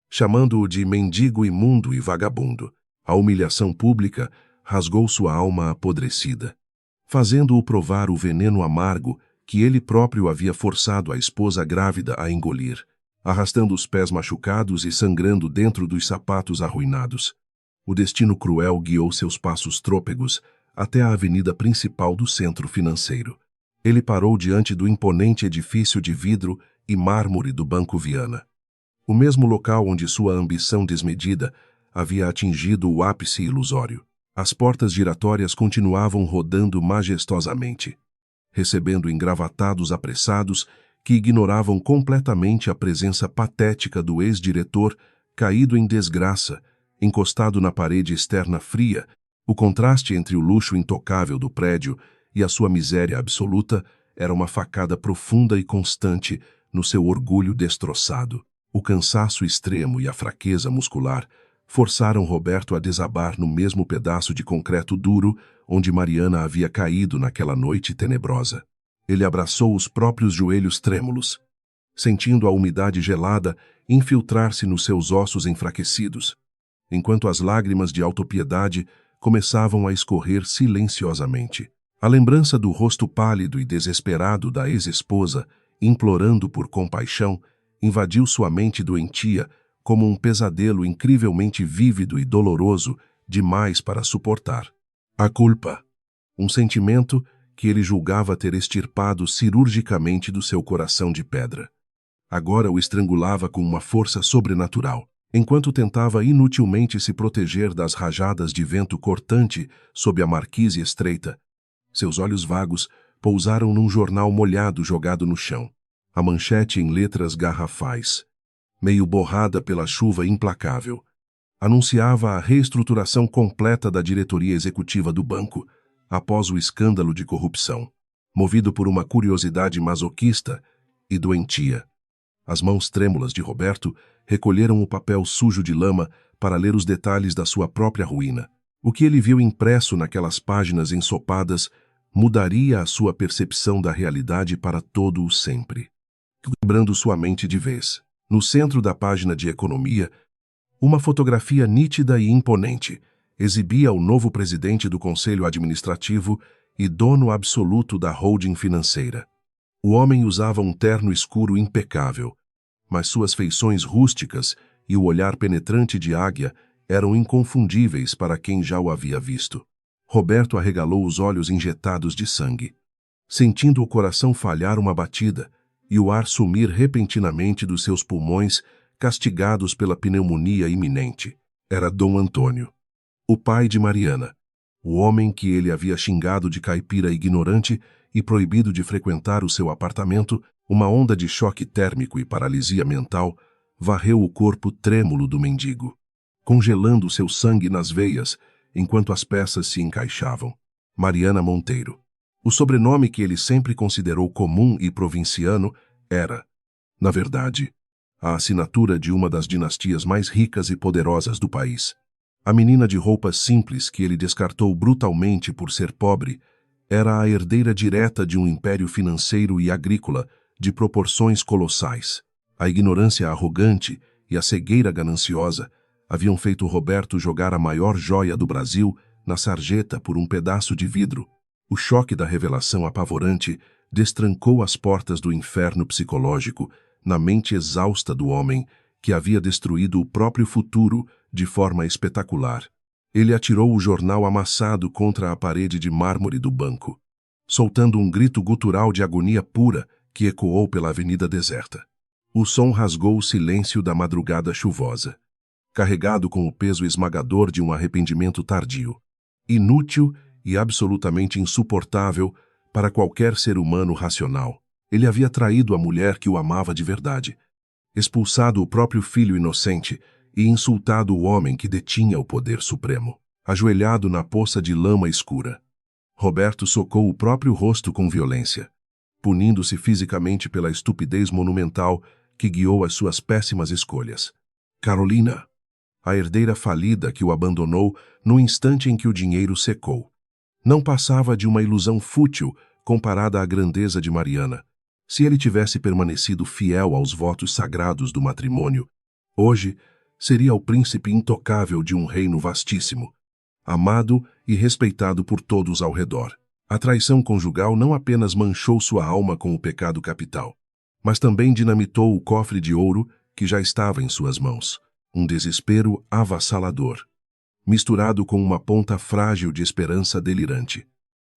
chamando-o de mendigo imundo e vagabundo. A humilhação pública rasgou sua alma apodrecida, fazendo-o provar o veneno amargo que ele próprio havia forçado a esposa grávida a engolir, arrastando os pés machucados e sangrando dentro dos sapatos arruinados. O destino cruel guiou seus passos trôpegos até a avenida principal do centro financeiro. Ele parou diante do imponente edifício de vidro e mármore do Banco Viana, o mesmo local onde sua ambição desmedida havia atingido o ápice ilusório. As portas giratórias continuavam rodando majestosamente, recebendo engravatados apressados que ignoravam completamente a presença patética do ex-diretor caído em desgraça, encostado na parede externa fria. O contraste entre o luxo intocável do prédio e a sua miséria absoluta era uma facada profunda e constante no seu orgulho destroçado. O cansaço extremo e a fraqueza muscular forçaram Roberto a desabar no mesmo pedaço de concreto duro onde Mariana havia caído naquela noite tenebrosa. Ele abraçou os próprios joelhos trêmulos, sentindo a umidade gelada infiltrar-se nos seus ossos enfraquecidos, enquanto as lágrimas de autopiedade começavam a escorrer silenciosamente. A lembrança do rosto pálido e desesperado da ex-esposa, implorando por compaixão, invadiu sua mente doentia como um pesadelo incrivelmente vívido e doloroso demais para suportar. A culpa, um sentimento que ele julgava ter extirpado cirurgicamente do seu coração de pedra, agora o estrangulava com uma força sobrenatural, enquanto tentava inutilmente se proteger das rajadas de vento cortante sob a marquise estreita. Seus olhos vagos pousaram num jornal molhado jogado no chão. A manchete em letras garrafais, meio borrada pela chuva implacável, anunciava a reestruturação completa da diretoria executiva do banco após o escândalo de corrupção. Movido por uma curiosidade masoquista e doentia, as mãos trêmulas de Roberto recolheram o papel sujo de lama para ler os detalhes da sua própria ruína. O que ele viu impresso naquelas páginas ensopadas mudaria a sua percepção da realidade para todo o sempre, quebrando sua mente de vez. No centro da página de economia, uma fotografia nítida e imponente exibia o novo presidente do Conselho Administrativo e dono absoluto da holding financeira. O homem usava um terno escuro impecável, mas suas feições rústicas e o olhar penetrante de águia eram inconfundíveis para quem já o havia visto. Roberto arregalou os olhos injetados de sangue, sentindo o coração falhar uma batida e o ar sumir repentinamente dos seus pulmões, castigados pela pneumonia iminente. Era Dom Antônio, o pai de Mariana, o homem que ele havia xingado de caipira ignorante e proibido de frequentar o seu apartamento. Uma onda de choque térmico e paralisia mental varreu o corpo trêmulo do mendigo, congelando seu sangue nas veias enquanto as peças se encaixavam. Mariana Monteiro. O sobrenome que ele sempre considerou comum e provinciano era, na verdade, a assinatura de uma das dinastias mais ricas e poderosas do país. A menina de roupas simples que ele descartou brutalmente por ser pobre era a herdeira direta de um império financeiro e agrícola de proporções colossais. A ignorância arrogante e a cegueira gananciosa haviam feito Roberto jogar a maior joia do Brasil na sarjeta por um pedaço de vidro. O choque da revelação apavorante destrancou as portas do inferno psicológico na mente exausta do homem que havia destruído o próprio futuro de forma espetacular. Ele atirou o jornal amassado contra a parede de mármore do banco, soltando um grito gutural de agonia pura que ecoou pela avenida deserta. O som rasgou o silêncio da madrugada chuvosa, carregado com o peso esmagador de um arrependimento tardio, inútil e absolutamente insuportável para qualquer ser humano racional. Ele havia traído a mulher que o amava de verdade, expulsado o próprio filho inocente e insultado o homem que detinha o poder supremo. Ajoelhado na poça de lama escura, Roberto socou o próprio rosto com violência, punindo-se fisicamente pela estupidez monumental que guiou as suas péssimas escolhas. Carolina, a herdeira falida que o abandonou no instante em que o dinheiro secou, não passava de uma ilusão fútil comparada à grandeza de Mariana. Se ele tivesse permanecido fiel aos votos sagrados do matrimônio, hoje seria o príncipe intocável de um reino vastíssimo, amado e respeitado por todos ao redor. A traição conjugal não apenas manchou sua alma com o pecado capital, mas também dinamitou o cofre de ouro que já estava em suas mãos. Um desespero avassalador, misturado com uma ponta frágil de esperança delirante,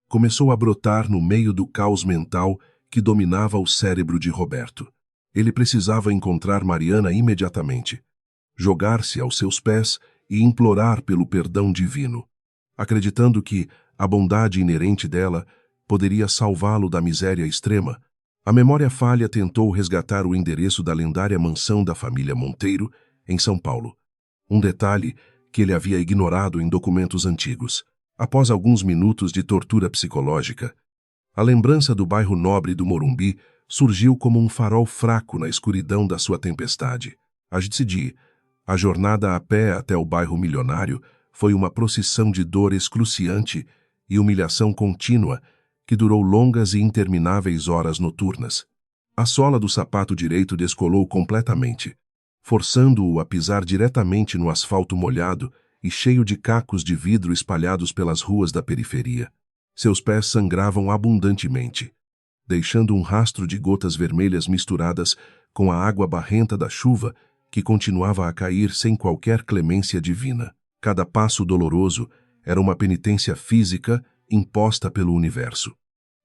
começou a brotar no meio do caos mental que dominava o cérebro de Roberto. Ele precisava encontrar Mariana imediatamente, jogar-se aos seus pés e implorar pelo perdão divino, acreditando que a bondade inerente dela poderia salvá-lo da miséria extrema. A memória falha tentou resgatar o endereço da lendária mansão da família Monteiro, em São Paulo. Um detalhe que ele havia ignorado em documentos antigos. Após alguns minutos de tortura psicológica, a lembrança do bairro nobre do Morumbi surgiu como um farol fraco na escuridão da sua tempestade. A jornada a pé até o bairro milionário foi uma procissão de dor excruciante e humilhação contínua que durou longas e intermináveis horas noturnas. A sola do sapato direito descolou completamente, forçando-o a pisar diretamente no asfalto molhado e cheio de cacos de vidro espalhados pelas ruas da periferia. Seus pés sangravam abundantemente, deixando um rastro de gotas vermelhas misturadas com a água barrenta da chuva que continuava a cair sem qualquer clemência divina. Cada passo doloroso era uma penitência física imposta pelo universo,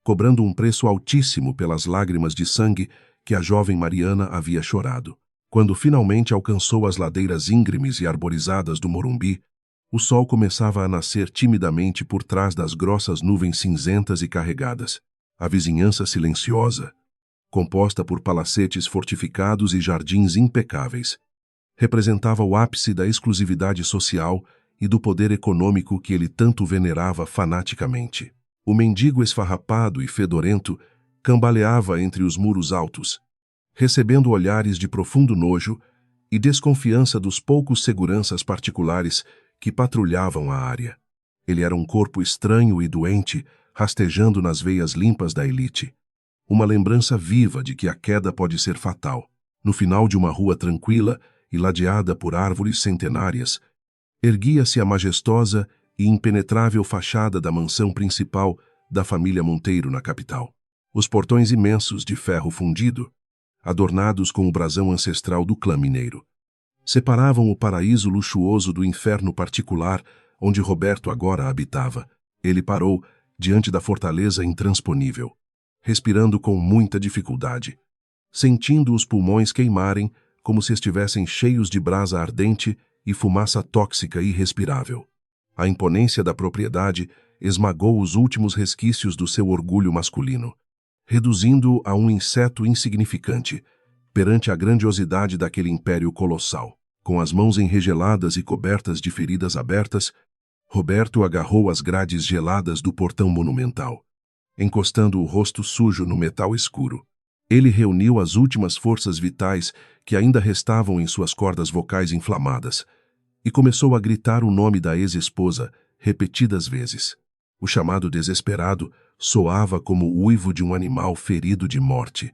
cobrando um preço altíssimo pelas lágrimas de sangue que a jovem Mariana havia chorado. Quando finalmente alcançou as ladeiras íngremes e arborizadas do Morumbi, o sol começava a nascer timidamente por trás das grossas nuvens cinzentas e carregadas. A vizinhança silenciosa, composta por palacetes fortificados e jardins impecáveis, representava o ápice da exclusividade social e do poder econômico que ele tanto venerava fanaticamente. O mendigo esfarrapado e fedorento cambaleava entre os muros altos, recebendo olhares de profundo nojo e desconfiança dos poucos seguranças particulares que patrulhavam a área. Ele era um corpo estranho e doente, rastejando nas veias limpas da elite. Uma lembrança viva de que a queda pode ser fatal. No final de uma rua tranquila e ladeada por árvores centenárias, erguia-se a majestosa e impenetrável fachada da mansão principal da família Monteiro na capital. Os portões imensos de ferro fundido, adornados com o brasão ancestral do clã mineiro, separavam o paraíso luxuoso do inferno particular onde Roberto agora habitava. Ele parou diante da fortaleza intransponível, respirando com muita dificuldade, sentindo os pulmões queimarem como se estivessem cheios de brasa ardente e fumaça tóxica irrespirável. A imponência da propriedade esmagou os últimos resquícios do seu orgulho masculino, reduzindo-o a um inseto insignificante perante a grandiosidade daquele império colossal. Com as mãos enregeladas e cobertas de feridas abertas, Roberto agarrou as grades geladas do portão monumental, encostando o rosto sujo no metal escuro. Ele reuniu as últimas forças vitais que ainda restavam em suas cordas vocais inflamadas e começou a gritar o nome da ex-esposa repetidas vezes. O chamado desesperado soava como o uivo de um animal ferido de morte,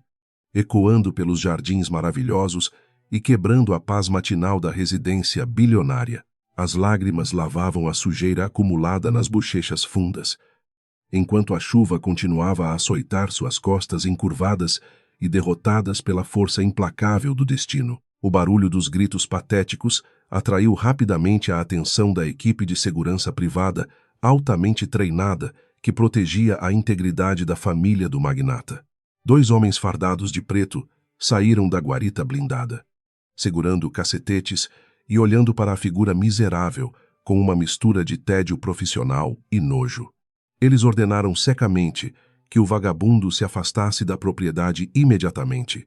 ecoando pelos jardins maravilhosos e quebrando a paz matinal da residência bilionária. As lágrimas lavavam a sujeira acumulada nas bochechas fundas, enquanto a chuva continuava a açoitar suas costas encurvadas e derrotadas pela força implacável do destino. O barulho dos gritos patéticos atraiu rapidamente a atenção da equipe de segurança privada altamente treinada que protegia a integridade da família do magnata. 2 homens fardados de preto, Saíram da guarita blindada, segurando cacetetes e olhando para a figura miserável com uma mistura de tédio profissional e nojo. Eles ordenaram secamente que o vagabundo se afastasse da propriedade imediatamente,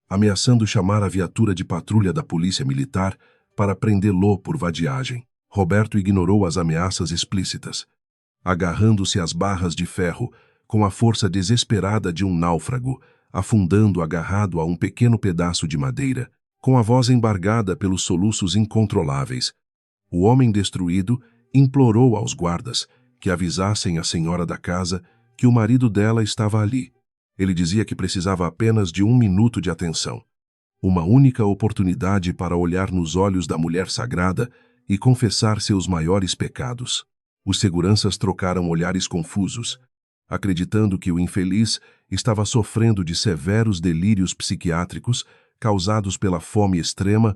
ameaçando chamar a viatura de patrulha da polícia militar para prendê-lo por vadiagem. Roberto ignorou as ameaças explícitas, agarrando-se às barras de ferro com a força desesperada de um náufrago, afundando agarrado a um pequeno pedaço de madeira, com a voz embargada pelos soluços incontroláveis. O homem destruído implorou aos guardas que avisassem a senhora da casa que o marido dela estava ali. Ele dizia que precisava apenas de 1 minuto de atenção. Uma única oportunidade para olhar nos olhos da mulher sagrada e confessar seus maiores pecados. Os seguranças trocaram olhares confusos, acreditando que o infeliz estava sofrendo de severos delírios psiquiátricos causados pela fome extrema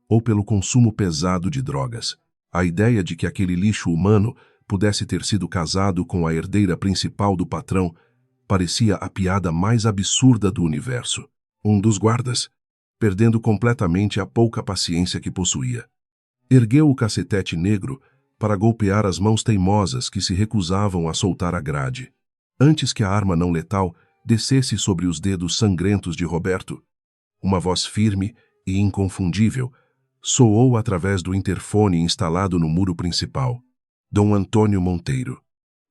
ou pelo consumo pesado de drogas. A ideia de que aquele lixo humano pudesse ter sido casado com a herdeira principal do patrão parecia a piada mais absurda do universo. Um dos guardas, perdendo completamente a pouca paciência que possuía, ergueu o cacetete negro para golpear as mãos teimosas que se recusavam a soltar a grade. Antes que a arma não letal descesse sobre os dedos sangrentos de Roberto, uma voz firme e inconfundível soou através do interfone instalado no muro principal. Dom Antônio Monteiro,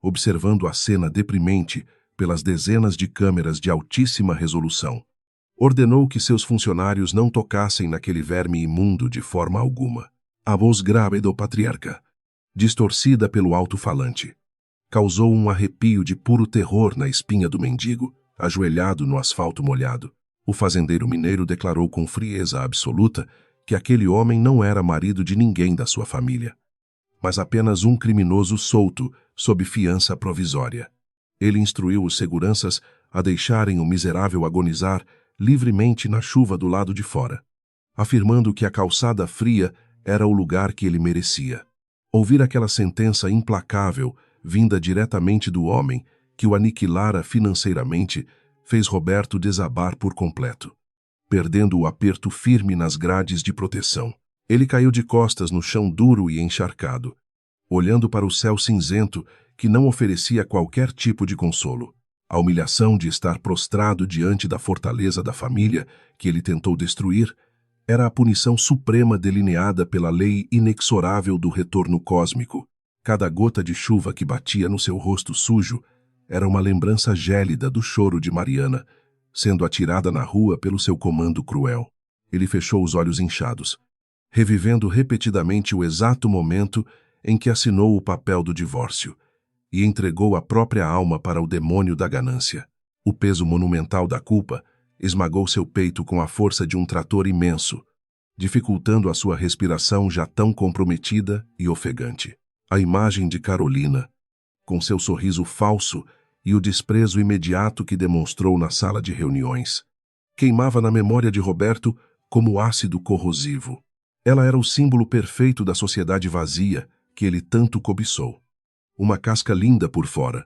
observando a cena deprimente pelas dezenas de câmeras de altíssima resolução, ordenou que seus funcionários não tocassem naquele verme imundo de forma alguma. A voz grave do patriarca, distorcida pelo alto-falante, causou um arrepio de puro terror na espinha do mendigo, ajoelhado no asfalto molhado. O fazendeiro mineiro declarou com frieza absoluta que aquele homem não era marido de ninguém da sua família, mas apenas um criminoso solto sob fiança provisória. Ele instruiu os seguranças a deixarem o miserável agonizar livremente na chuva do lado de fora, afirmando que a calçada fria era o lugar que ele merecia. Ouvir aquela sentença implacável, vinda diretamente do homem que o aniquilara financeiramente, fez Roberto desabar por completo, perdendo o aperto firme nas grades de proteção. Ele caiu de costas no chão duro e encharcado, olhando para o céu cinzento que não oferecia qualquer tipo de consolo. A humilhação de estar prostrado diante da fortaleza da família que ele tentou destruir era a punição suprema delineada pela lei inexorável do retorno cósmico. Cada gota de chuva que batia no seu rosto sujo era uma lembrança gélida do choro de Mariana, sendo atirada na rua pelo seu comando cruel. Ele fechou os olhos inchados, revivendo repetidamente o exato momento em que assinou o papel do divórcio e entregou a própria alma para o demônio da ganância. O peso monumental da culpa esmagou seu peito com a força de um trator imenso, dificultando a sua respiração já tão comprometida e ofegante. A imagem de Carolina, com seu sorriso falso e o desprezo imediato que demonstrou na sala de reuniões, queimava na memória de Roberto como ácido corrosivo. Ela era o símbolo perfeito da sociedade vazia que ele tanto cobiçou. Uma casca linda por fora,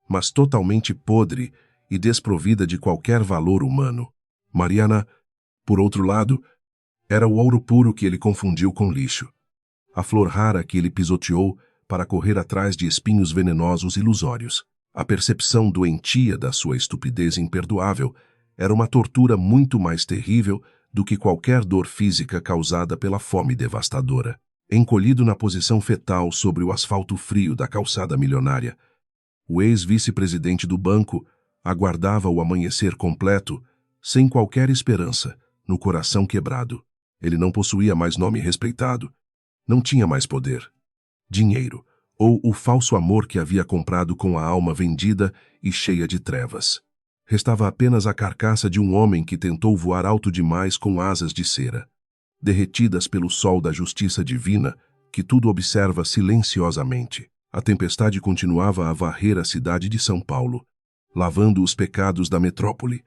mas totalmente podre e desprovida de qualquer valor humano. Mariana, por outro lado, era o ouro puro que ele confundiu com lixo, a flor rara que ele pisoteou para correr atrás de espinhos venenosos ilusórios. A percepção doentia da sua estupidez imperdoável era uma tortura muito mais terrível do que qualquer dor física causada pela fome devastadora. Encolhido na posição fetal sobre o asfalto frio da calçada milionária, o ex-vice-presidente do banco aguardava o amanhecer completo, sem qualquer esperança, no coração quebrado. Ele não possuía mais nome respeitado, não tinha mais poder, dinheiro, ou o falso amor que havia comprado com a alma vendida e cheia de trevas. Restava apenas a carcaça de um homem que tentou voar alto demais com asas de cera, derretidas pelo sol da justiça divina, que tudo observa silenciosamente. A tempestade continuava a varrer a cidade de São Paulo, lavando os pecados da metrópole,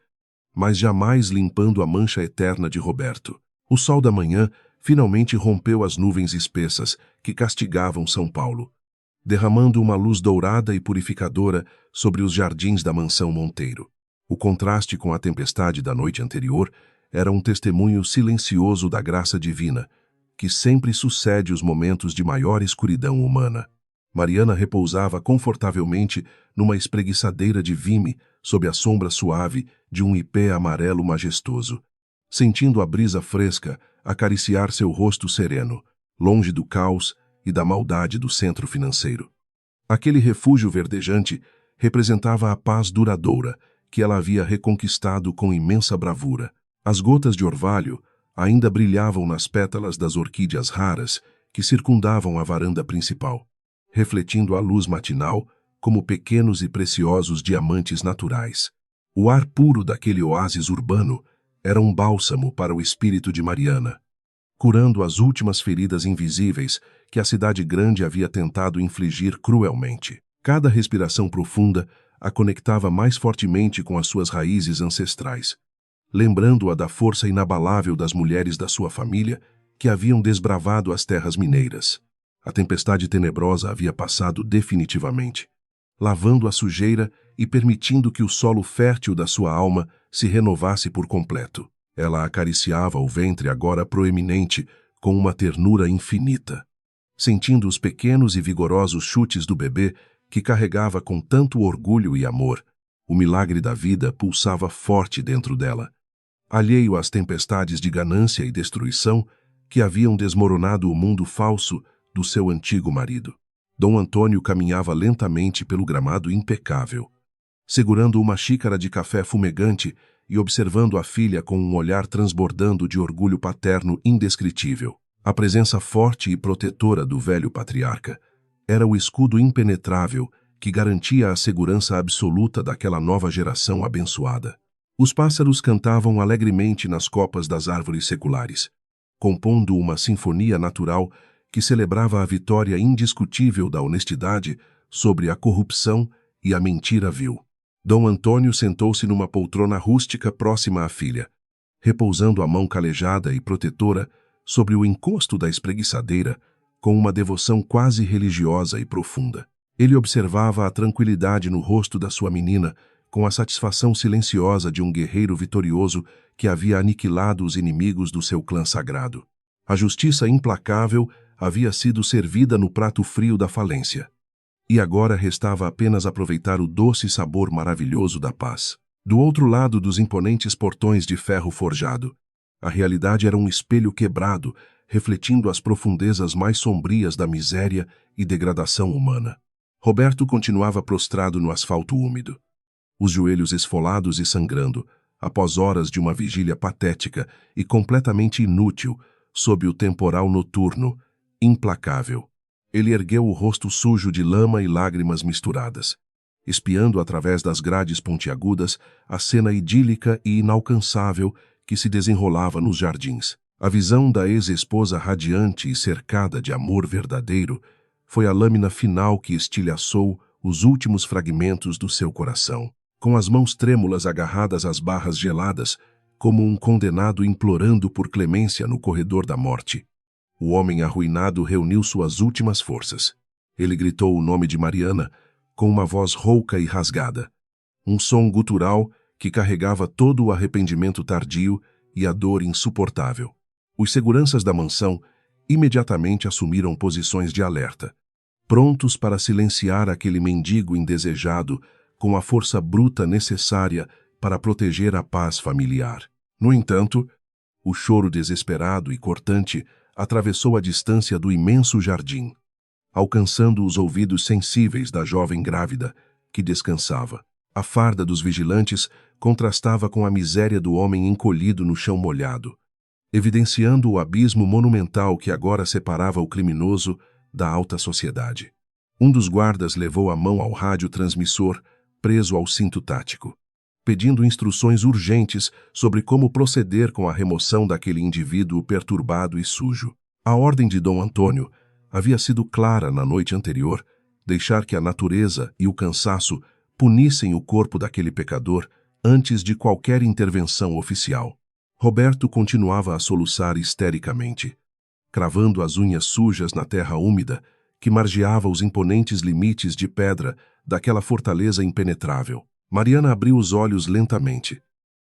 mas jamais limpando a mancha eterna de Roberto. O sol da manhã finalmente rompeu as nuvens espessas que castigavam São Paulo, derramando uma luz dourada e purificadora sobre os jardins da mansão Monteiro. O contraste com a tempestade da noite anterior era um testemunho silencioso da graça divina, que sempre sucede os momentos de maior escuridão humana. Mariana repousava confortavelmente numa espreguiçadeira de vime sob a sombra suave de um ipê amarelo majestoso, sentindo a brisa fresca acariciar seu rosto sereno, longe do caos e da maldade do centro financeiro. Aquele refúgio verdejante representava a paz duradoura que ela havia reconquistado com imensa bravura. As gotas de orvalho ainda brilhavam nas pétalas das orquídeas raras que circundavam a varanda principal, refletindo a luz matinal como pequenos e preciosos diamantes naturais. O ar puro daquele oásis urbano era um bálsamo para o espírito de Mariana, curando as últimas feridas invisíveis que a cidade grande havia tentado infligir cruelmente. Cada respiração profunda a conectava mais fortemente com as suas raízes ancestrais, lembrando-a da força inabalável das mulheres da sua família que haviam desbravado as terras mineiras. A tempestade tenebrosa havia passado definitivamente, lavando a sujeira e permitindo que o solo fértil da sua alma se renovasse por completo. Ela acariciava o ventre agora proeminente com uma ternura infinita, sentindo os pequenos e vigorosos chutes do bebê que carregava com tanto orgulho e amor. O milagre da vida pulsava forte dentro dela, alheio às tempestades de ganância e destruição que haviam desmoronado o mundo falso do seu antigo marido. Dom Antônio caminhava lentamente pelo gramado impecável, segurando uma xícara de café fumegante e observando a filha com um olhar transbordando de orgulho paterno indescritível. A presença forte e protetora do velho patriarca era o escudo impenetrável que garantia a segurança absoluta daquela nova geração abençoada. Os pássaros cantavam alegremente nas copas das árvores seculares, compondo uma sinfonia natural que celebrava a vitória indiscutível da honestidade sobre a corrupção e a mentira vil. Dom Antônio sentou-se numa poltrona rústica próxima à filha, repousando a mão calejada e protetora sobre o encosto da espreguiçadeira com uma devoção quase religiosa e profunda. Ele observava a tranquilidade no rosto da sua menina com a satisfação silenciosa de um guerreiro vitorioso que havia aniquilado os inimigos do seu clã sagrado. A justiça implacável havia sido servida no prato frio da falência, e agora restava apenas aproveitar o doce sabor maravilhoso da paz. Do outro lado dos imponentes portões de ferro forjado, a realidade era um espelho quebrado, refletindo as profundezas mais sombrias da miséria e degradação humana. Roberto continuava prostrado no asfalto úmido, os joelhos esfolados e sangrando, após horas de uma vigília patética e completamente inútil, sob o temporal noturno, implacável. Ele ergueu o rosto sujo de lama e lágrimas misturadas, espiando através das grades pontiagudas a cena idílica e inalcançável que se desenrolava nos jardins. A visão da ex-esposa radiante e cercada de amor verdadeiro foi a lâmina final que estilhaçou os últimos fragmentos do seu coração. Com as mãos trêmulas agarradas às barras geladas, como um condenado implorando por clemência no corredor da morte, o homem arruinado reuniu suas últimas forças. Ele gritou o nome de Mariana com uma voz rouca e rasgada, um som gutural que carregava todo o arrependimento tardio e a dor insuportável. Os seguranças da mansão imediatamente assumiram posições de alerta, prontos para silenciar aquele mendigo indesejado com a força bruta necessária para proteger a paz familiar. No entanto, o choro desesperado e cortante atravessou a distância do imenso jardim, alcançando os ouvidos sensíveis da jovem grávida que descansava. A farda dos vigilantes contrastava com a miséria do homem encolhido no chão molhado, evidenciando o abismo monumental que agora separava o criminoso da alta sociedade. Um dos guardas levou a mão ao rádio transmissor preso ao cinto tático, pedindo instruções urgentes sobre como proceder com a remoção daquele indivíduo perturbado e sujo. A ordem de Dom Antônio havia sido clara na noite anterior: deixar que a natureza e o cansaço punissem o corpo daquele pecador antes de qualquer intervenção oficial. Roberto continuava a soluçar histericamente, cravando as unhas sujas na terra úmida que margeava os imponentes limites de pedra daquela fortaleza impenetrável. Mariana abriu os olhos lentamente,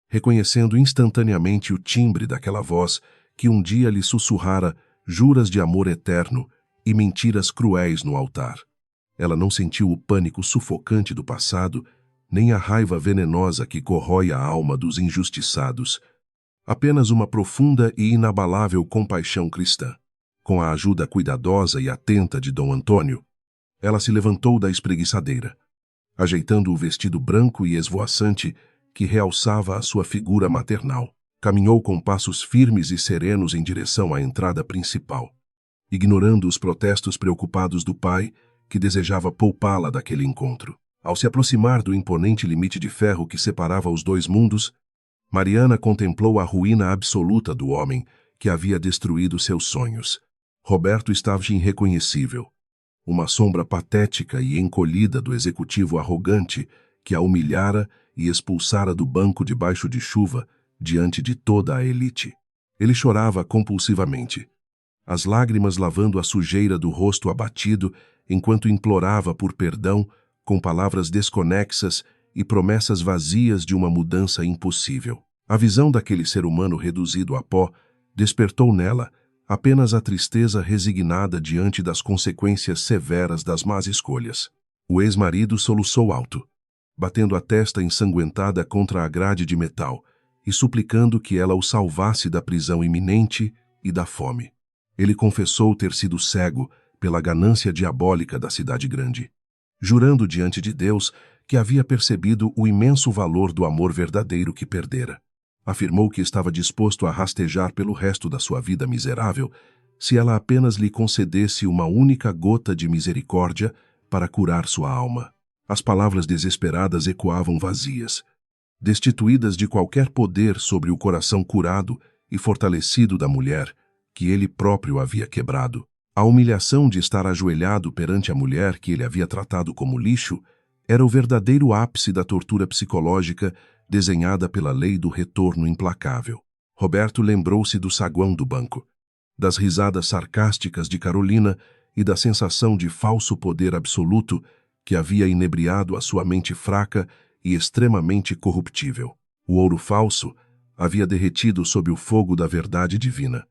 reconhecendo instantaneamente o timbre daquela voz que um dia lhe sussurrara juras de amor eterno e mentiras cruéis no altar. Ela não sentiu o pânico sufocante do passado, nem a raiva venenosa que corrói a alma dos injustiçados. Apenas uma profunda e inabalável compaixão cristã. Com a ajuda cuidadosa e atenta de Dom Antônio, ela se levantou da espreguiçadeira, ajeitando o vestido branco e esvoaçante que realçava a sua figura maternal. Caminhou com passos firmes e serenos em direção à entrada principal, ignorando os protestos preocupados do pai, que desejava poupá-la daquele encontro. Ao se aproximar do imponente limite de ferro que separava os dois mundos, Mariana contemplou a ruína absoluta do homem que havia destruído seus sonhos. Roberto estava irreconhecível, uma sombra patética e encolhida do executivo arrogante que a humilhara e expulsara do banco debaixo de chuva diante de toda a elite. Ele chorava compulsivamente, as lágrimas lavando a sujeira do rosto abatido enquanto implorava por perdão com palavras desconexas e promessas vazias de uma mudança impossível. A visão daquele ser humano reduzido a pó despertou nela apenas a tristeza resignada diante das consequências severas das más escolhas. O ex-marido soluçou alto, batendo a testa ensanguentada contra a grade de metal e suplicando que ela o salvasse da prisão iminente e da fome. Ele confessou ter sido cego pela ganância diabólica da cidade grande, jurando diante de Deus que havia percebido o imenso valor do amor verdadeiro que perdera. Afirmou que estava disposto a rastejar pelo resto da sua vida miserável se ela apenas lhe concedesse uma única gota de misericórdia para curar sua alma. As palavras desesperadas ecoavam vazias, destituídas de qualquer poder sobre o coração curado e fortalecido da mulher que ele próprio havia quebrado. A humilhação de estar ajoelhado perante a mulher que ele havia tratado como lixo era o verdadeiro ápice da tortura psicológica desenhada pela lei do retorno implacável. Roberto lembrou-se do saguão do banco, das risadas sarcásticas de Carolina e da sensação de falso poder absoluto que havia inebriado a sua mente fraca e extremamente corruptível. O ouro falso havia derretido sob o fogo da verdade divina,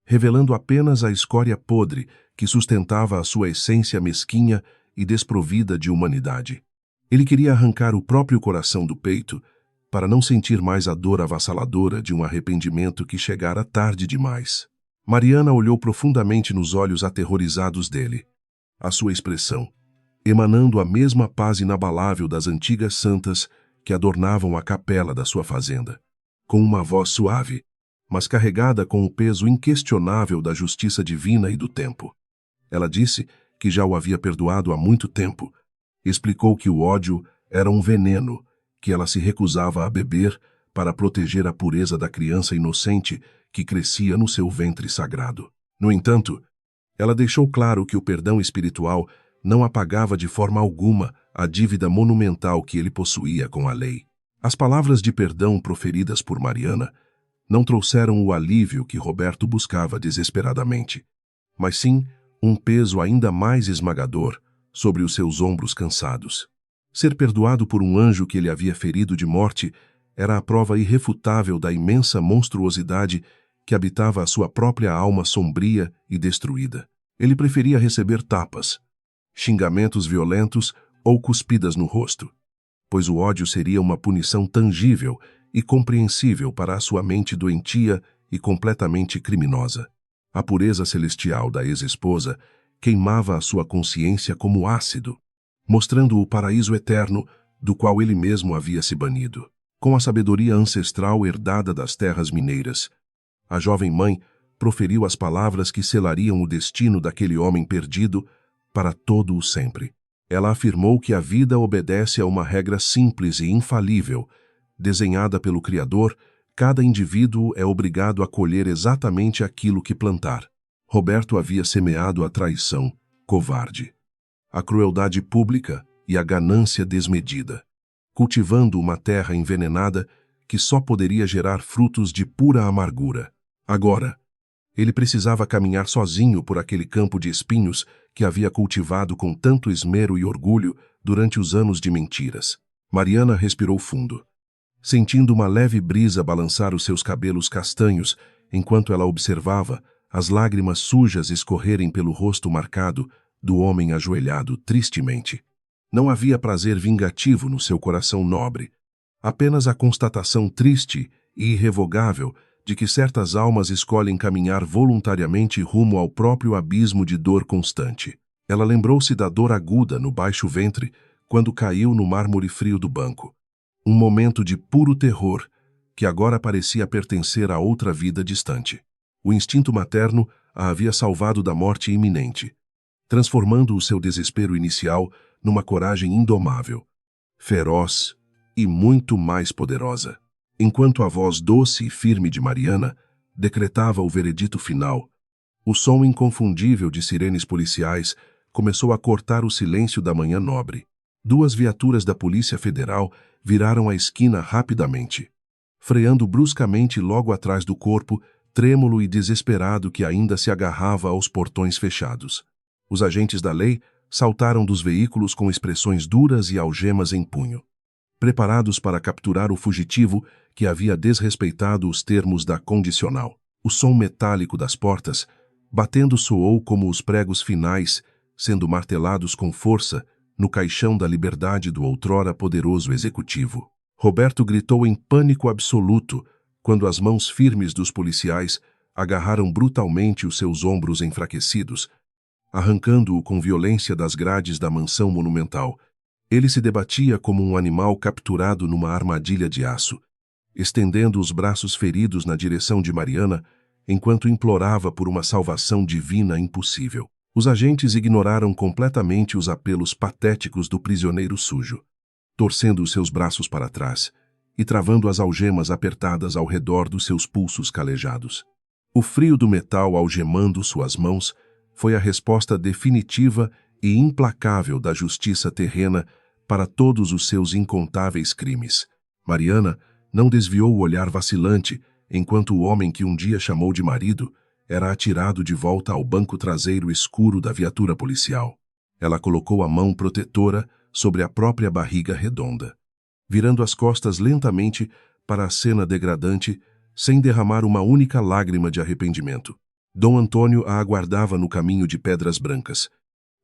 revelando apenas a escória podre que sustentava a sua essência mesquinha e desprovida de humanidade. Ele queria arrancar o próprio coração do peito para não sentir mais a dor avassaladora de um arrependimento que chegara tarde demais. Mariana olhou profundamente nos olhos aterrorizados dele. A sua expressão, emanando a mesma paz inabalável das antigas santas que adornavam a capela da sua fazenda. Com uma voz suave, mas carregada com o peso inquestionável da justiça divina e do tempo. Ela disse que já o havia perdoado há muito tempo. Explicou que o ódio era um veneno que ela se recusava a beber para proteger a pureza da criança inocente que crescia no seu ventre sagrado. No entanto, ela deixou claro que o perdão espiritual não apagava de forma alguma a dívida monumental que ele possuía com a lei. As palavras de perdão proferidas por Mariana não trouxeram o alívio que Roberto buscava desesperadamente, mas sim um peso ainda mais esmagador sobre os seus ombros cansados. Ser perdoado por um anjo que ele havia ferido de morte era a prova irrefutável da imensa monstruosidade que habitava a sua própria alma sombria e destruída. Ele preferia receber tapas, xingamentos violentos ou cuspidas no rosto, pois o ódio seria uma punição tangível e compreensível para a sua mente doentia e completamente criminosa. A pureza celestial da ex-esposa queimava a sua consciência como ácido, mostrando o paraíso eterno do qual ele mesmo havia se banido. Com a sabedoria ancestral herdada das terras mineiras, a jovem mãe proferiu as palavras que selariam o destino daquele homem perdido para todo o sempre. Ela afirmou que a vida obedece a uma regra simples e infalível. Desenhada pelo Criador, cada indivíduo é obrigado a colher exatamente aquilo que plantar. Roberto havia semeado a traição covarde, a crueldade pública e a ganância desmedida, cultivando uma terra envenenada que só poderia gerar frutos de pura amargura. Agora, ele precisava caminhar sozinho por aquele campo de espinhos que havia cultivado com tanto esmero e orgulho durante os anos de mentiras. Mariana respirou fundo, sentindo uma leve brisa balançar os seus cabelos castanhos, enquanto ela observava as lágrimas sujas escorrerem pelo rosto marcado do homem ajoelhado tristemente. Não havia prazer vingativo no seu coração nobre, apenas a constatação triste e irrevogável de que certas almas escolhem caminhar voluntariamente rumo ao próprio abismo de dor constante. Ela lembrou-se da dor aguda no baixo ventre quando caiu no mármore frio do banco. Um momento de puro terror que agora parecia pertencer a outra vida distante. O instinto materno a havia salvado da morte iminente, transformando o seu desespero inicial numa coragem indomável, feroz e muito mais poderosa. Enquanto a voz doce e firme de Mariana decretava o veredito final, o som inconfundível de sirenes policiais começou a cortar o silêncio da manhã nobre. 2 viaturas da Polícia Federal viraram a esquina rapidamente, freando bruscamente logo atrás do corpo, trêmulo e desesperado que ainda se agarrava aos portões fechados. Os agentes da lei saltaram dos veículos com expressões duras e algemas em punho, preparados para capturar o fugitivo que havia desrespeitado os termos da condicional. O som metálico das portas, batendo, soou como os pregos finais, sendo martelados com força no caixão da liberdade do outrora poderoso executivo. Roberto gritou em pânico absoluto quando as mãos firmes dos policiais agarraram brutalmente os seus ombros enfraquecidos, arrancando-o com violência das grades da mansão monumental. Ele se debatia como um animal capturado numa armadilha de aço, estendendo os braços feridos na direção de Mariana, enquanto implorava por uma salvação divina impossível. Os agentes ignoraram completamente os apelos patéticos do prisioneiro sujo, torcendo os seus braços para trás e travando as algemas apertadas ao redor dos seus pulsos calejados. O frio do metal algemando suas mãos foi a resposta definitiva e implacável da justiça terrena para todos os seus incontáveis crimes. Mariana não desviou o olhar vacilante enquanto o homem que um dia chamou de marido era atirado de volta ao banco traseiro escuro da viatura policial. Ela colocou a mão protetora sobre a própria barriga redonda, virando as costas lentamente para a cena degradante, sem derramar uma única lágrima de arrependimento. Dom Antônio a aguardava no caminho de Pedras Brancas,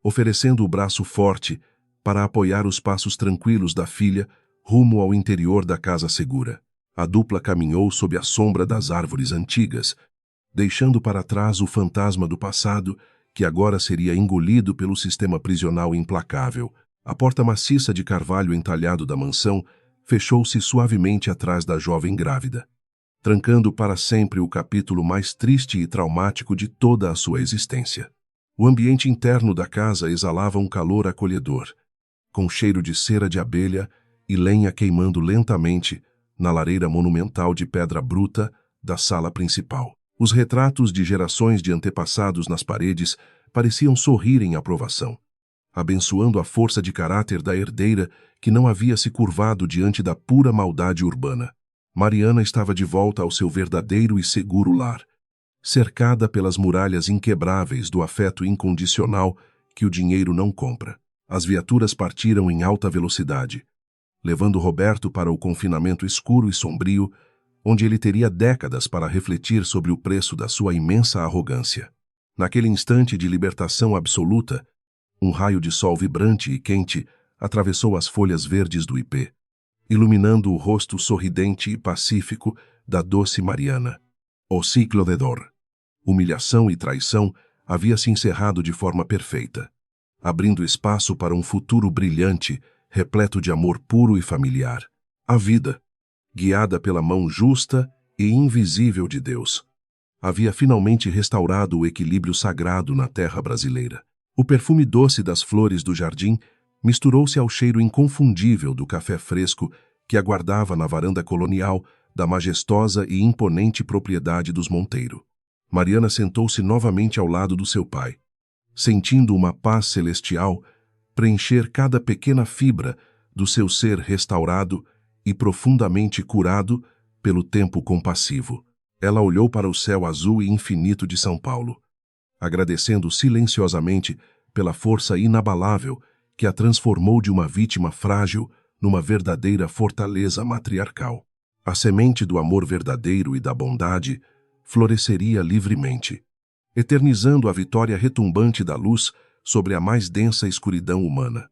oferecendo o braço forte para apoiar os passos tranquilos da filha rumo ao interior da casa segura. A dupla caminhou sob a sombra das árvores antigas, deixando para trás o fantasma do passado que agora seria engolido pelo sistema prisional implacável. A porta maciça de carvalho entalhado da mansão fechou-se suavemente atrás da jovem grávida, trancando para sempre o capítulo mais triste e traumático de toda a sua existência. O ambiente interno da casa exalava um calor acolhedor, com cheiro de cera de abelha e lenha queimando lentamente na lareira monumental de pedra bruta da sala principal. Os retratos de gerações de antepassados nas paredes pareciam sorrir em aprovação, abençoando a força de caráter da herdeira que não havia se curvado diante da pura maldade urbana. Mariana estava de volta ao seu verdadeiro e seguro lar, cercada pelas muralhas inquebráveis do afeto incondicional que o dinheiro não compra. As viaturas partiram em alta velocidade, levando Roberto para o confinamento escuro e sombrio, onde ele teria décadas para refletir sobre o preço da sua imensa arrogância. Naquele instante de libertação absoluta, um raio de sol vibrante e quente atravessou as folhas verdes do ipê, iluminando o rosto sorridente e pacífico da doce Mariana. O ciclo de dor, humilhação e traição havia se encerrado de forma perfeita, abrindo espaço para um futuro brilhante, repleto de amor puro e familiar. A vida, guiada pela mão justa e invisível de Deus, havia finalmente restaurado o equilíbrio sagrado na terra brasileira. O perfume doce das flores do jardim misturou-se ao cheiro inconfundível do café fresco que aguardava na varanda colonial da majestosa e imponente propriedade dos Monteiro. Mariana sentou-se novamente ao lado do seu pai, sentindo uma paz celestial preencher cada pequena fibra do seu ser restaurado e profundamente curado pelo tempo compassivo. Ela olhou para o céu azul e infinito de São Paulo, agradecendo silenciosamente pela força inabalável que a transformou de uma vítima frágil numa verdadeira fortaleza matriarcal. A semente do amor verdadeiro e da bondade floresceria livremente, eternizando a vitória retumbante da luz sobre a mais densa escuridão humana.